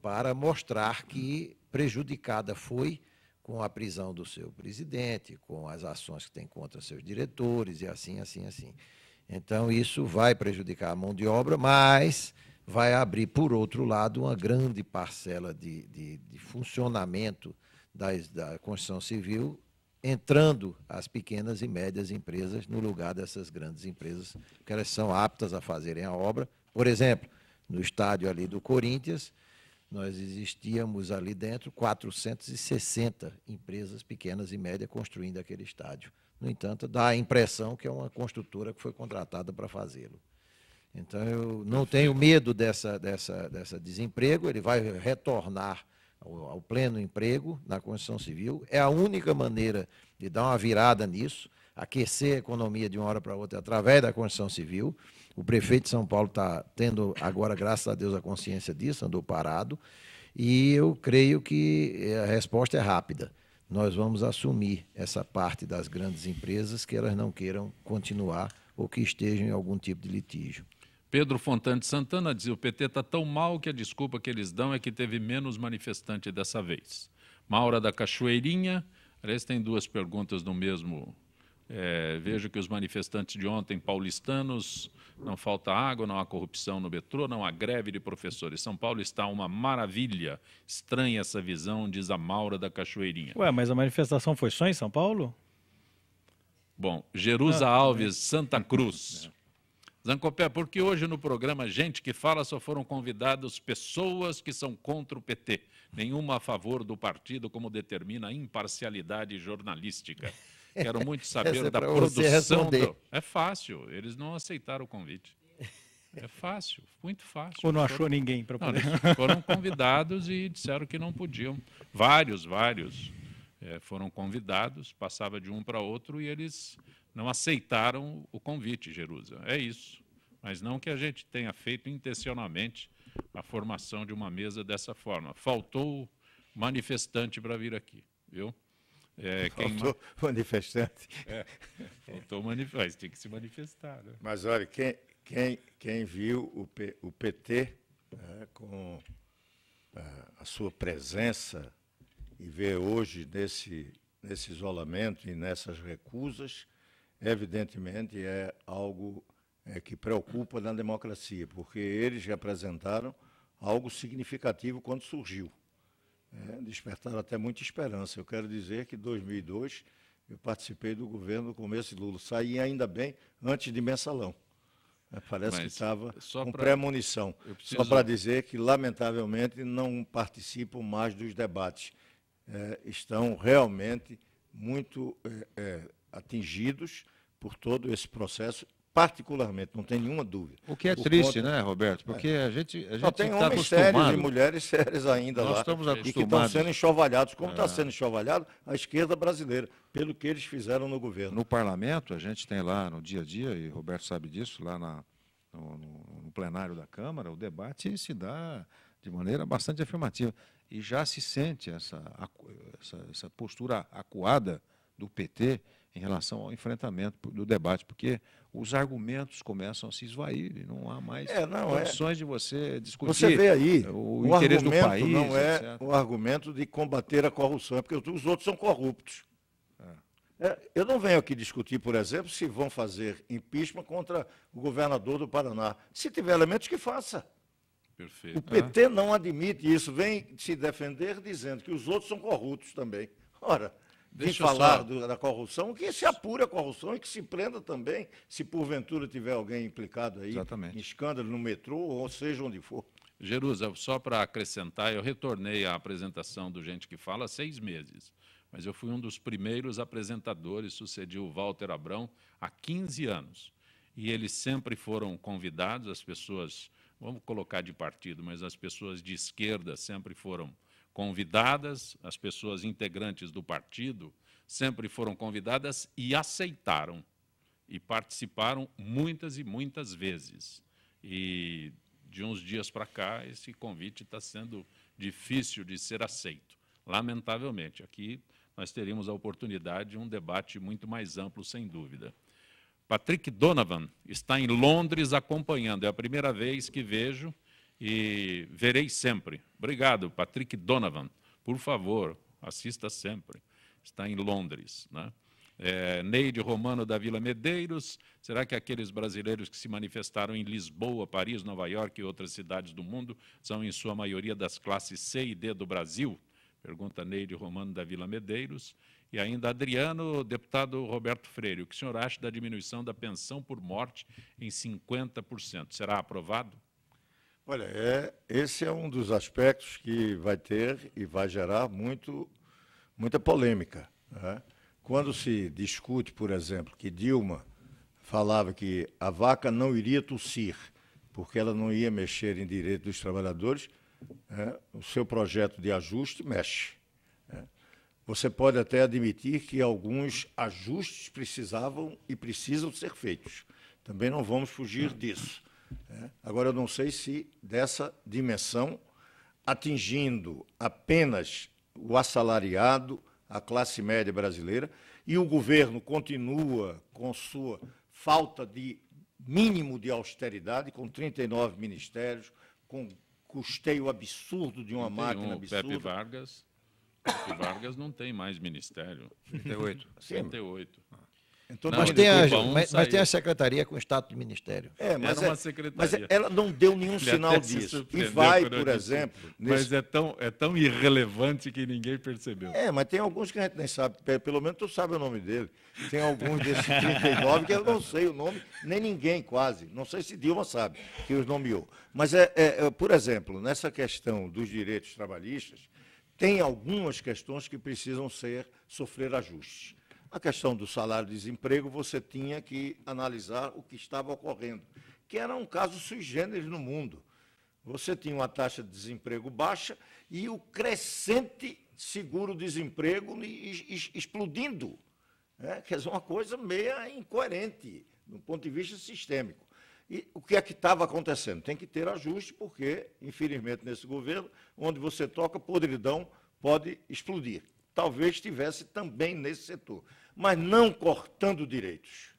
para mostrar que prejudicada foi com a prisão do seu presidente, com as ações que tem contra seus diretores e assim. Então, isso vai prejudicar a mão de obra, mas vai abrir, por outro lado, uma grande parcela de funcionamento da construção civil, entrando as pequenas e médias empresas no lugar dessas grandes empresas, que elas são aptas a fazerem a obra. Por exemplo, no estádio ali do Corinthians, nós existíamos ali dentro 460 empresas pequenas e médias construindo aquele estádio. No entanto, dá a impressão que é uma construtora que foi contratada para fazê-lo. Então, eu não tenho medo dessa desemprego, ele vai retornar ao pleno emprego na construção civil. É a única maneira de dar uma virada nisso, aquecer a economia de uma hora para outra através da construção civil. O prefeito de São Paulo está tendo agora, graças a Deus, a consciência disso, andou parado, e eu creio que a resposta é rápida. Nós vamos assumir essa parte das grandes empresas que elas não queiram continuar ou que estejam em algum tipo de litígio. Pedro Fontana de Santana diz: o PT está tão mal que a desculpa que eles dão é que teve menos manifestante dessa vez. Maura da Cachoeirinha, aliás, tem duas perguntas no mesmo. Vejo que os manifestantes de ontem, paulistanos, não falta água, não há corrupção no metrô, não há greve de professores. São Paulo está uma maravilha. Estranha essa visão, diz a Maura da Cachoeirinha. Ué, mas a manifestação foi só em São Paulo? Bom, Jerusa Alves, Santa Cruz. Zancopé, porque hoje no programa Gente que Fala só foram convidados pessoas que são contra o PT, nenhuma a favor do partido, como determina a imparcialidade jornalística. Quero muito saber da produção. É fácil, eles não aceitaram o convite. É fácil, muito fácil. Ou não achou ninguém para poder? Eles foram convidados e disseram que não podiam. Vários foram convidados, passava de um para outro e eles não aceitaram o convite, Jerusa. É isso. Mas não que a gente tenha feito intencionalmente a formação de uma mesa dessa forma. Faltou manifestante para vir aqui, viu? Faltou manifestante. Faltou manifestante, tem que se manifestar. Né? Mas, olha, quem viu o PT com a sua presença e vê hoje nesse isolamento e nessas recusas, evidentemente é algo que preocupa na democracia, porque eles representaram algo significativo quando surgiu. Despertaram até muita esperança. Eu quero dizer que em 2002 eu participei do governo no começo de Lula. Saí ainda bem antes de mensalão. Parece que estava com pré-munição. Só para dizer que, lamentavelmente, não participam mais dos debates. Estão realmente muito atingidos por todo esse processo, particularmente, não tem nenhuma dúvida. O que é triste, né, Roberto? Porque a gente só tem homens sérios e mulheres sérias ainda Nós lá. Estamos acostumados. E que estão sendo enxovalhados, como está sendo enxovalhado a esquerda brasileira, pelo que eles fizeram no governo. No parlamento, a gente tem lá no dia a dia, e o Roberto sabe disso, lá no plenário da Câmara, o debate se dá de maneira bastante afirmativa. E já se sente essa postura acuada do PT em relação ao enfrentamento do debate, porque os argumentos começam a se esvair e não há mais condições de você discutir. Você vê aí, o interesse do país. Não é etc. o argumento de combater a corrupção, é porque os outros são corruptos. Eu não venho aqui discutir, por exemplo, se vão fazer impeachment contra o governador do Paraná. Se tiver elementos, que faça. Perfeito. O PT não admite isso, vem se defender dizendo que os outros são corruptos também. Ora, de falar da corrupção, que se apure a corrupção e que se prenda também, se porventura tiver alguém implicado aí em escândalo no metrô, ou seja onde for. Jerusa, só para acrescentar, eu retornei à apresentação do Gente que Fala há 6 meses, mas eu fui um dos primeiros apresentadores, sucedi o Walter Abrão há 15 anos. E eles sempre foram convidados, as pessoas, vamos colocar de partido, mas as pessoas de esquerda sempre foram convidadas, as pessoas integrantes do partido sempre foram convidadas e aceitaram, e participaram muitas e muitas vezes. E de uns dias para cá, esse convite está sendo difícil de ser aceito, lamentavelmente. Aqui nós teríamos a oportunidade de um debate muito mais amplo, sem dúvida. Patrick Donovan está em Londres acompanhando, é a primeira vez que vejo e verei sempre. Obrigado, Patrick Donovan. Por favor, assista sempre. Está em Londres, né? Neide Romano da Vila Medeiros. Será que aqueles brasileiros que se manifestaram em Lisboa, Paris, Nova York e outras cidades do mundo são, em sua maioria, das classes C e D do Brasil? Pergunta Neide Romano da Vila Medeiros. E ainda Adriano, deputado Roberto Freire, o que o senhor acha da diminuição da pensão por morte em 50%? Será aprovado? Olha, esse é um dos aspectos que vai ter e vai gerar muita polêmica, né? Quando se discute, por exemplo, que Dilma falava que a vaca não iria tossir, porque ela não ia mexer em direito dos trabalhadores, o seu projeto de ajuste mexe. Você pode até admitir que alguns ajustes precisavam e precisam ser feitos. Também não vamos fugir disso. Agora, eu não sei se dessa dimensão, atingindo apenas o assalariado, a classe média brasileira, e o governo continua com sua falta de mínimo de austeridade, com 39 ministérios, com custeio absurdo de uma máquina absurda. Pepe Vargas não tem mais ministério. 38. 38. Então, Mas tem a secretaria com status de ministério. Mas ela não deu nenhum sinal disso. E vai, por exemplo... Mas é tão irrelevante que ninguém percebeu. Mas tem alguns que a gente nem sabe. Pelo menos tu sabe o nome dele. Tem alguns desses 39 que eu não sei o nome, nem ninguém quase. Não sei se Dilma sabe que os nomeou. Mas, por exemplo, nessa questão dos direitos trabalhistas, tem algumas questões que precisam sofrer ajustes. A questão do salário-desemprego, você tinha que analisar o que estava ocorrendo, que era um caso sui generis no mundo. Você tinha uma taxa de desemprego baixa e o crescente seguro-desemprego explodindo. Quer dizer, uma coisa meio incoerente, do ponto de vista sistêmico. E o que é que estava acontecendo? Tem que ter ajuste, porque, infelizmente, nesse governo, onde você toca, podridão pode explodir. Talvez estivesse também nesse setor, mas não cortando direitos.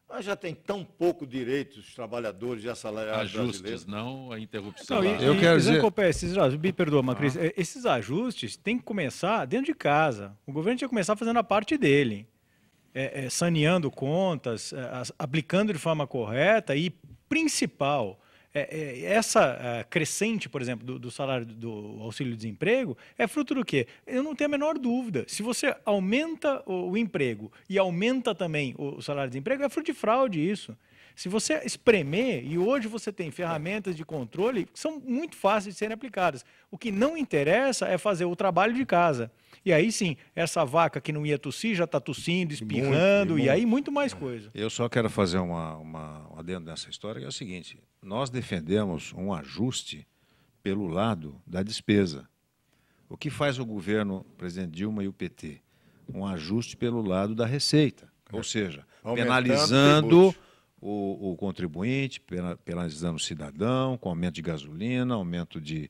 Mas já tem tão pouco direitos os trabalhadores e assalariados brasileiros. Não a interrupção. Eu quero dizer... me perdoa, Macris, esses ajustes têm que começar dentro de casa. O governo tinha que começar fazendo a parte dele, saneando contas, aplicando de forma correta e, principal... essa crescente, por exemplo, do salário do auxílio-desemprego é fruto do quê? Eu não tenho a menor dúvida. Se você aumenta o emprego e aumenta também o salário-desemprego, é fruto de fraude isso. Se você espremer, e hoje você tem ferramentas de controle que são muito fáceis de serem aplicadas. O que não interessa é fazer o trabalho de casa. E aí sim, essa vaca que não ia tossir já está tossindo, espirrando, e aí muito mais coisa. Eu só quero fazer um adendo nessa história, que é o seguinte: nós defendemos um ajuste pelo lado da despesa. O que faz o governo, o presidente Dilma e o PT? Um ajuste pelo lado da receita, ou seja, penalizando o contribuinte, penalizando o cidadão, com aumento de gasolina, aumento de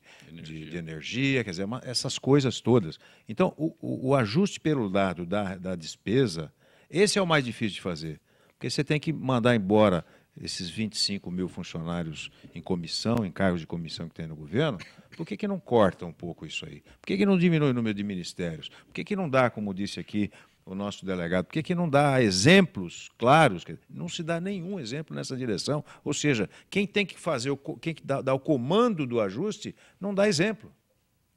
energia, quer dizer, essas coisas todas. Então, o ajuste pelo lado da despesa, esse é o mais difícil de fazer, porque você tem que mandar embora esses 25 mil funcionários em comissão, em cargos de comissão que tem no governo. Por que não corta um pouco isso aí? Por que não diminui o número de ministérios? Por que não dá, como disse aqui o nosso delegado, por que não dá exemplos claros? Não se dá nenhum exemplo nessa direção. Ou seja, quem tem que fazer, quem que dá o comando do ajuste, não dá exemplo.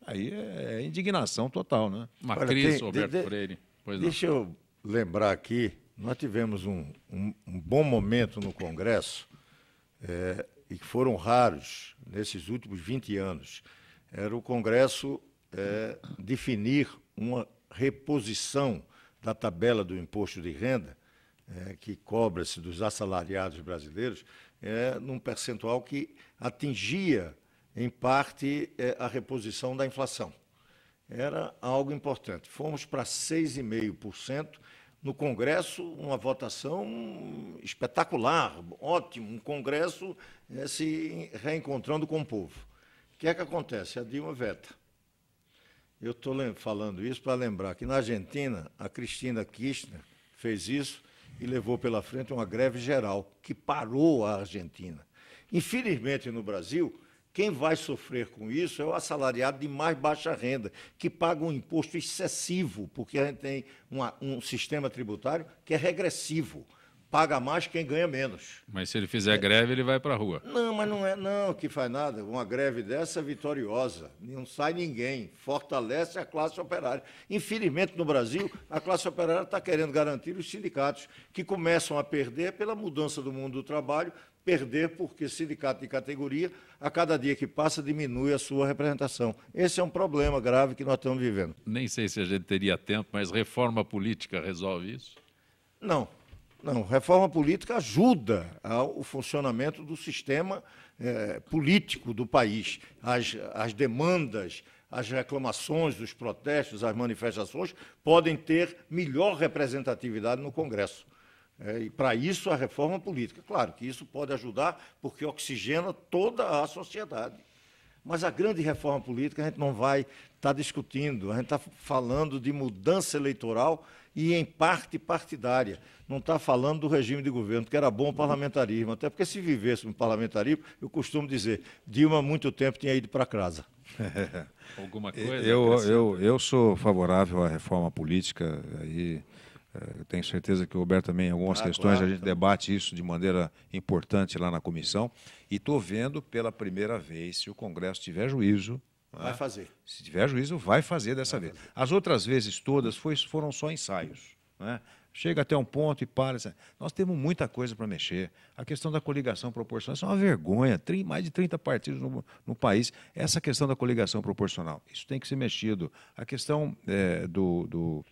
Aí é indignação total, né? Macris, Roberto Freire. Deixa eu lembrar aqui, nós tivemos um bom momento no Congresso, e que foram raros nesses últimos 20 anos. Era o Congresso definir uma reposição da tabela do imposto de renda, que cobra-se dos assalariados brasileiros, num percentual que atingia, em parte, a reposição da inflação. Era algo importante. Fomos para 6,5%. No Congresso, uma votação espetacular, ótimo, um Congresso se reencontrando com o povo. O que é que acontece? A Dilma veta. Eu estou falando isso para lembrar que, na Argentina, a Cristina Kirchner fez isso e levou pela frente uma greve geral, que parou a Argentina. Infelizmente, no Brasil, quem vai sofrer com isso é o assalariado de mais baixa renda, que paga um imposto excessivo, porque a gente tem um sistema tributário que é regressivo. Paga mais quem ganha menos. Mas se ele fizer greve, ele vai para a rua. Não, mas não que faz nada. Uma greve dessa é vitoriosa. Não sai ninguém. Fortalece a classe operária. Infelizmente, no Brasil, a classe operária está querendo garantir os sindicatos, que começam a perder pela mudança do mundo do trabalho, perder porque sindicato de categoria, a cada dia que passa, diminui a sua representação. Esse é um problema grave que nós estamos vivendo. Nem sei se a gente teria tempo, mas reforma política resolve isso? Não, reforma política ajuda ao funcionamento do sistema político do país. As demandas, as reclamações, os protestos, as manifestações podem ter melhor representatividade no Congresso. E, para isso, a reforma política. Claro que isso pode ajudar, porque oxigena toda a sociedade. Mas a grande reforma política a gente não vai estar discutindo, a gente está falando de mudança eleitoral e, em parte, partidária. Não está falando do regime de governo, que era bom o parlamentarismo, até porque se vivesse um parlamentarismo, eu costumo dizer, Dilma há muito tempo tinha ido para casa. Alguma coisa? Eu sou favorável à reforma política, aí tenho certeza que o Roberto também, em algumas questões, claro, a gente debate isso de maneira importante lá na comissão, e estou vendo pela primeira vez, se o Congresso tiver juízo, Vai fazer. Se tiver juízo, vai fazer dessa vez. As outras vezes todas foram só ensaios. Né? Chega até um ponto e para. Nós temos muita coisa para mexer. A questão da coligação proporcional, isso é uma vergonha. Mais de 30 partidos no país. Essa questão da coligação proporcional, isso tem que ser mexido. A questão do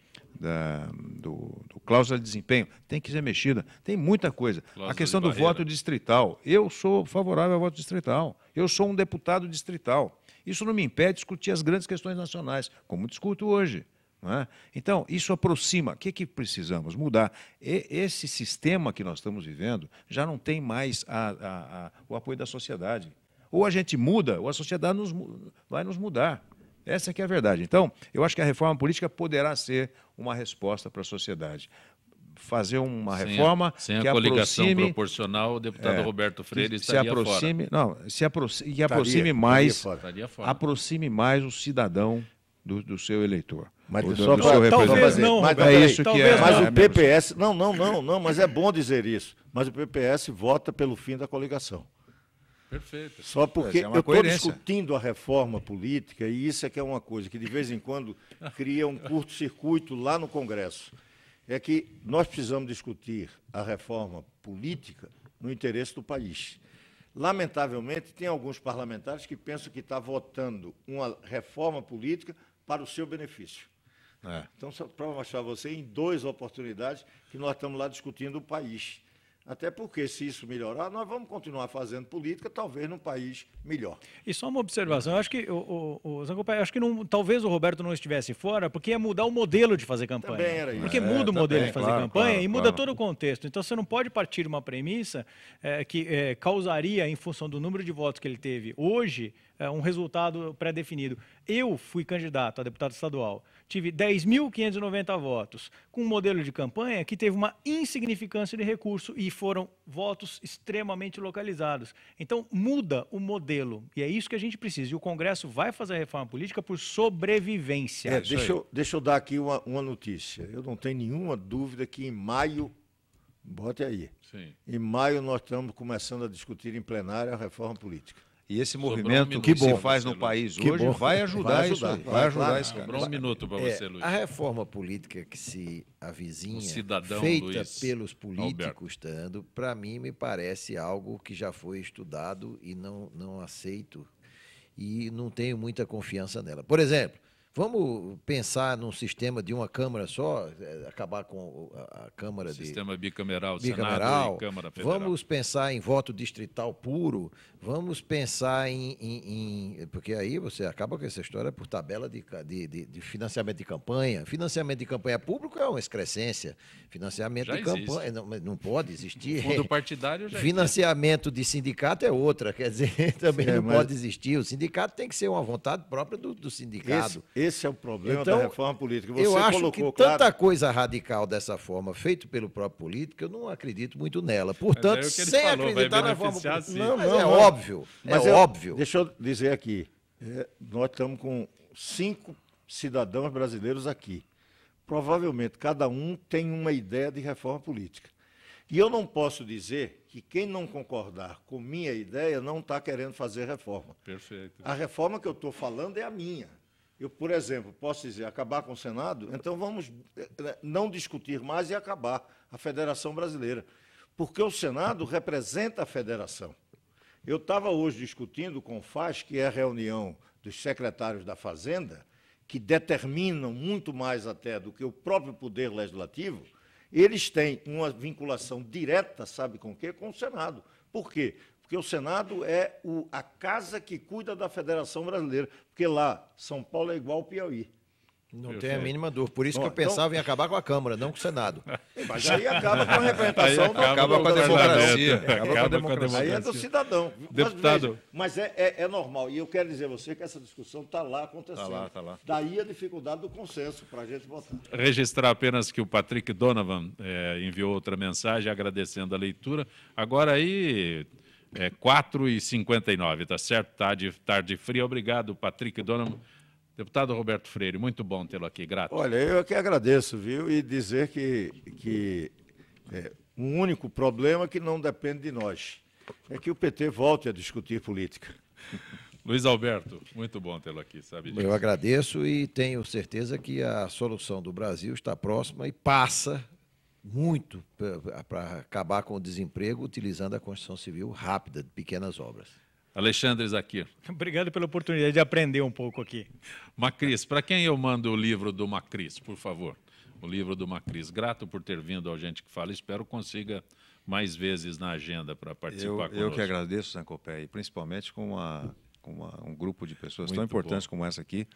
cláusula de desempenho tem que ser mexida. Tem muita coisa. Cláusula a questão de do voto distrital. Eu sou favorável ao voto distrital. Eu sou um deputado distrital. Isso não me impede de discutir as grandes questões nacionais, como discuto hoje. Não é? Então, isso aproxima. O que precisamos? Mudar. Esse sistema que nós estamos vivendo já não tem mais o apoio da sociedade. Ou a gente muda, ou a sociedade vai nos mudar. Essa que é a verdade. Então, eu acho que a reforma política poderá ser uma resposta para a sociedade. Fazer uma reforma sem que a coligação aproxime, proporcional, o deputado Roberto Freire se estaria aproxime, fora. Não, que aproxime mais, Estaria fora. aproxime mais o cidadão do seu eleitor. Mas do só seu pra- Talvez representante. não, Mas Roberto. É isso que Talvez é. Mas não. o PPS... Não, mas é bom dizer isso. Mas o PPS vota pelo fim da coligação. Perfeito. Só porque É uma eu estou coerência. discutindo a reforma política, e isso é que é uma coisa que, de vez em quando, cria um curto-circuito lá no Congresso. É que nós precisamos discutir a reforma política no interesse do país. Lamentavelmente, tem alguns parlamentares que pensam que está votando uma reforma política para o seu benefício. Então, só para mostrar a você, em 2 oportunidades, que nós estamos lá discutindo o país. Até porque, se isso melhorar, nós vamos continuar fazendo política, talvez num país melhor. E só uma observação, eu acho que o Zancope, acho que talvez o Roberto não estivesse fora, porque ia mudar o modelo de fazer campanha. Também era isso. Porque muda o modelo de fazer claro, campanha claro, e muda claro. todo o contexto. Então você não pode partir de uma premissa que causaria, em função do número de votos que ele teve hoje, um resultado pré-definido. Eu fui candidato a deputado estadual, tive 10.590 votos, com um modelo de campanha que teve uma insignificância de recurso e foram votos extremamente localizados. Então, muda o modelo, e é isso que a gente precisa. E o Congresso vai fazer a reforma política por sobrevivência. Deixa eu dar aqui uma notícia. Eu não tenho nenhuma dúvida que em maio, bote aí, Sim. em maio nós estamos começando a discutir em plenário a reforma política. E esse Sobrou movimento um minuto, que se bom, faz no Marcelo. país Que hoje bom. vai ajudar Vai isso ajudar, aí. Vai ajudar claro. esse cara. Sobrou um minuto para você, Luiz. A reforma política que se avizinha, O cidadão feita Luiz pelos políticos, Alberto. Tando, para mim me parece algo que já foi estudado e não aceito e não tenho muita confiança nela. Por exemplo, vamos pensar num sistema de uma Câmara só, acabar com a Câmara Sistema bicameral, bicameral. Senado e Câmara Federal. Vamos pensar em voto distrital puro. Vamos pensar porque aí você acaba com essa história por tabela de financiamento de campanha. Financiamento de campanha público é uma excrescência. Financiamento Já de existe. campanha não pode existir. Fundo partidário já Financiamento de sindicato é outra, quer dizer, também não mas- pode existir. O sindicato tem que ser uma vontade própria do sindicato. Esse é o problema Então, da reforma política. Você Eu acho colocou que claro. tanta coisa radical dessa forma, feito pelo próprio político, eu não acredito muito nela. Portanto, Mas é o que ele sem falou, vai acreditar na reforma beneficiar, política. sim. Não, mas Não, é não. óbvio. Mas é óbvio. Deixa eu dizer aqui, nós estamos com 5 cidadãos brasileiros aqui. Provavelmente cada um tem uma ideia de reforma política. E eu não posso dizer que quem não concordar com minha ideia não está querendo fazer reforma. Perfeito. A reforma que eu estou falando é a minha. Eu, por exemplo, posso dizer, acabar com o Senado, então vamos não discutir mais e acabar a Federação Brasileira. Porque o Senado representa a federação. Eu estava hoje discutindo com o FAS, que é a reunião dos secretários da Fazenda, que determinam muito mais até do que o próprio Poder Legislativo. Eles têm uma vinculação direta, sabe com o quê? Com o Senado. Por quê? Porque o Senado é a casa que cuida da Federação Brasileira, porque lá São Paulo é igual ao Piauí. Não tem a mínima dúvida. Por isso que eu pensava em acabar com a Câmara, não com o Senado. Mas aí acaba com a representação. Acaba com a democracia. Acaba com a democracia. Aí é do cidadão. Deputado. Mas é normal. E eu quero dizer a você que essa discussão está lá acontecendo. Está lá. Daí a dificuldade do consenso para a gente votar. Registrar apenas que o Patrick Donovan enviou outra mensagem agradecendo a leitura. Agora aí, 4h59, tá certo? Tarde fria. Obrigado, Patrick Donovan. Deputado Roberto Freire, muito bom tê-lo aqui, grato. Olha, eu que agradeço, viu? E dizer que um único problema que não depende de nós é que o PT volte a discutir política. Luiz Alberto, muito bom tê-lo aqui, sabe disso. Eu agradeço e tenho certeza que a solução do Brasil está próxima e passa muito para acabar com o desemprego utilizando a Constituição Civil rápida de pequenas obras. Alexandre Zaquir. Obrigado pela oportunidade de aprender um pouco aqui. Macris, para quem eu mando o livro do Macris, por favor? O livro do Macris. Grato por ter vindo ao Gente que Fala. Espero consiga mais vezes na agenda para participar conosco. Eu que agradeço, Sancopé, e principalmente com um grupo de pessoas tão importantes como essa aqui,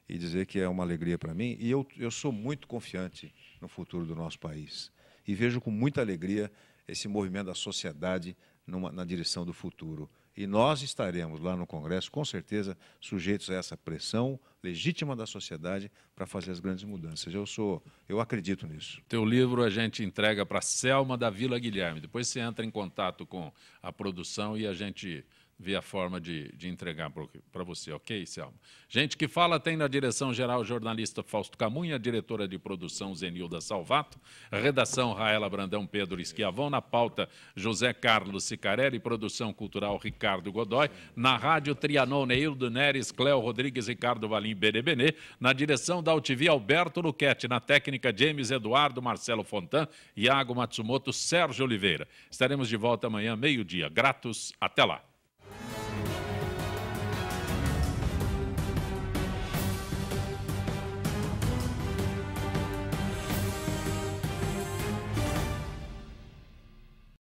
e dizer que é uma alegria para mim. E eu sou muito confiante no futuro do nosso país. E vejo com muita alegria esse movimento da sociedade na direção do futuro. E nós estaremos lá no Congresso, com certeza, sujeitos a essa pressão legítima da sociedade para fazer as grandes mudanças. Eu acredito nisso. Teu livro a gente entrega para a Selma da Vila Guilherme. Depois você entra em contato com a produção e a gente vê a forma de entregar para você, ok, Selma? Gente que Fala tem na direção-geral o jornalista Fausto Camunha, a diretora de produção Zenilda Salvato, a redação Raela Brandão, Pedro Esquiavão, na pauta José Carlos Sicarelli, produção cultural Ricardo Godoy, na rádio Trianon Neildo Neres, Cléo Rodrigues, Ricardo Valim, Benebenê, na direção da UTV Alberto Luquete, na técnica James Eduardo, Marcelo Fontan, Iago Matsumoto, Sérgio Oliveira. Estaremos de volta amanhã, meio-dia. Gratos, até lá.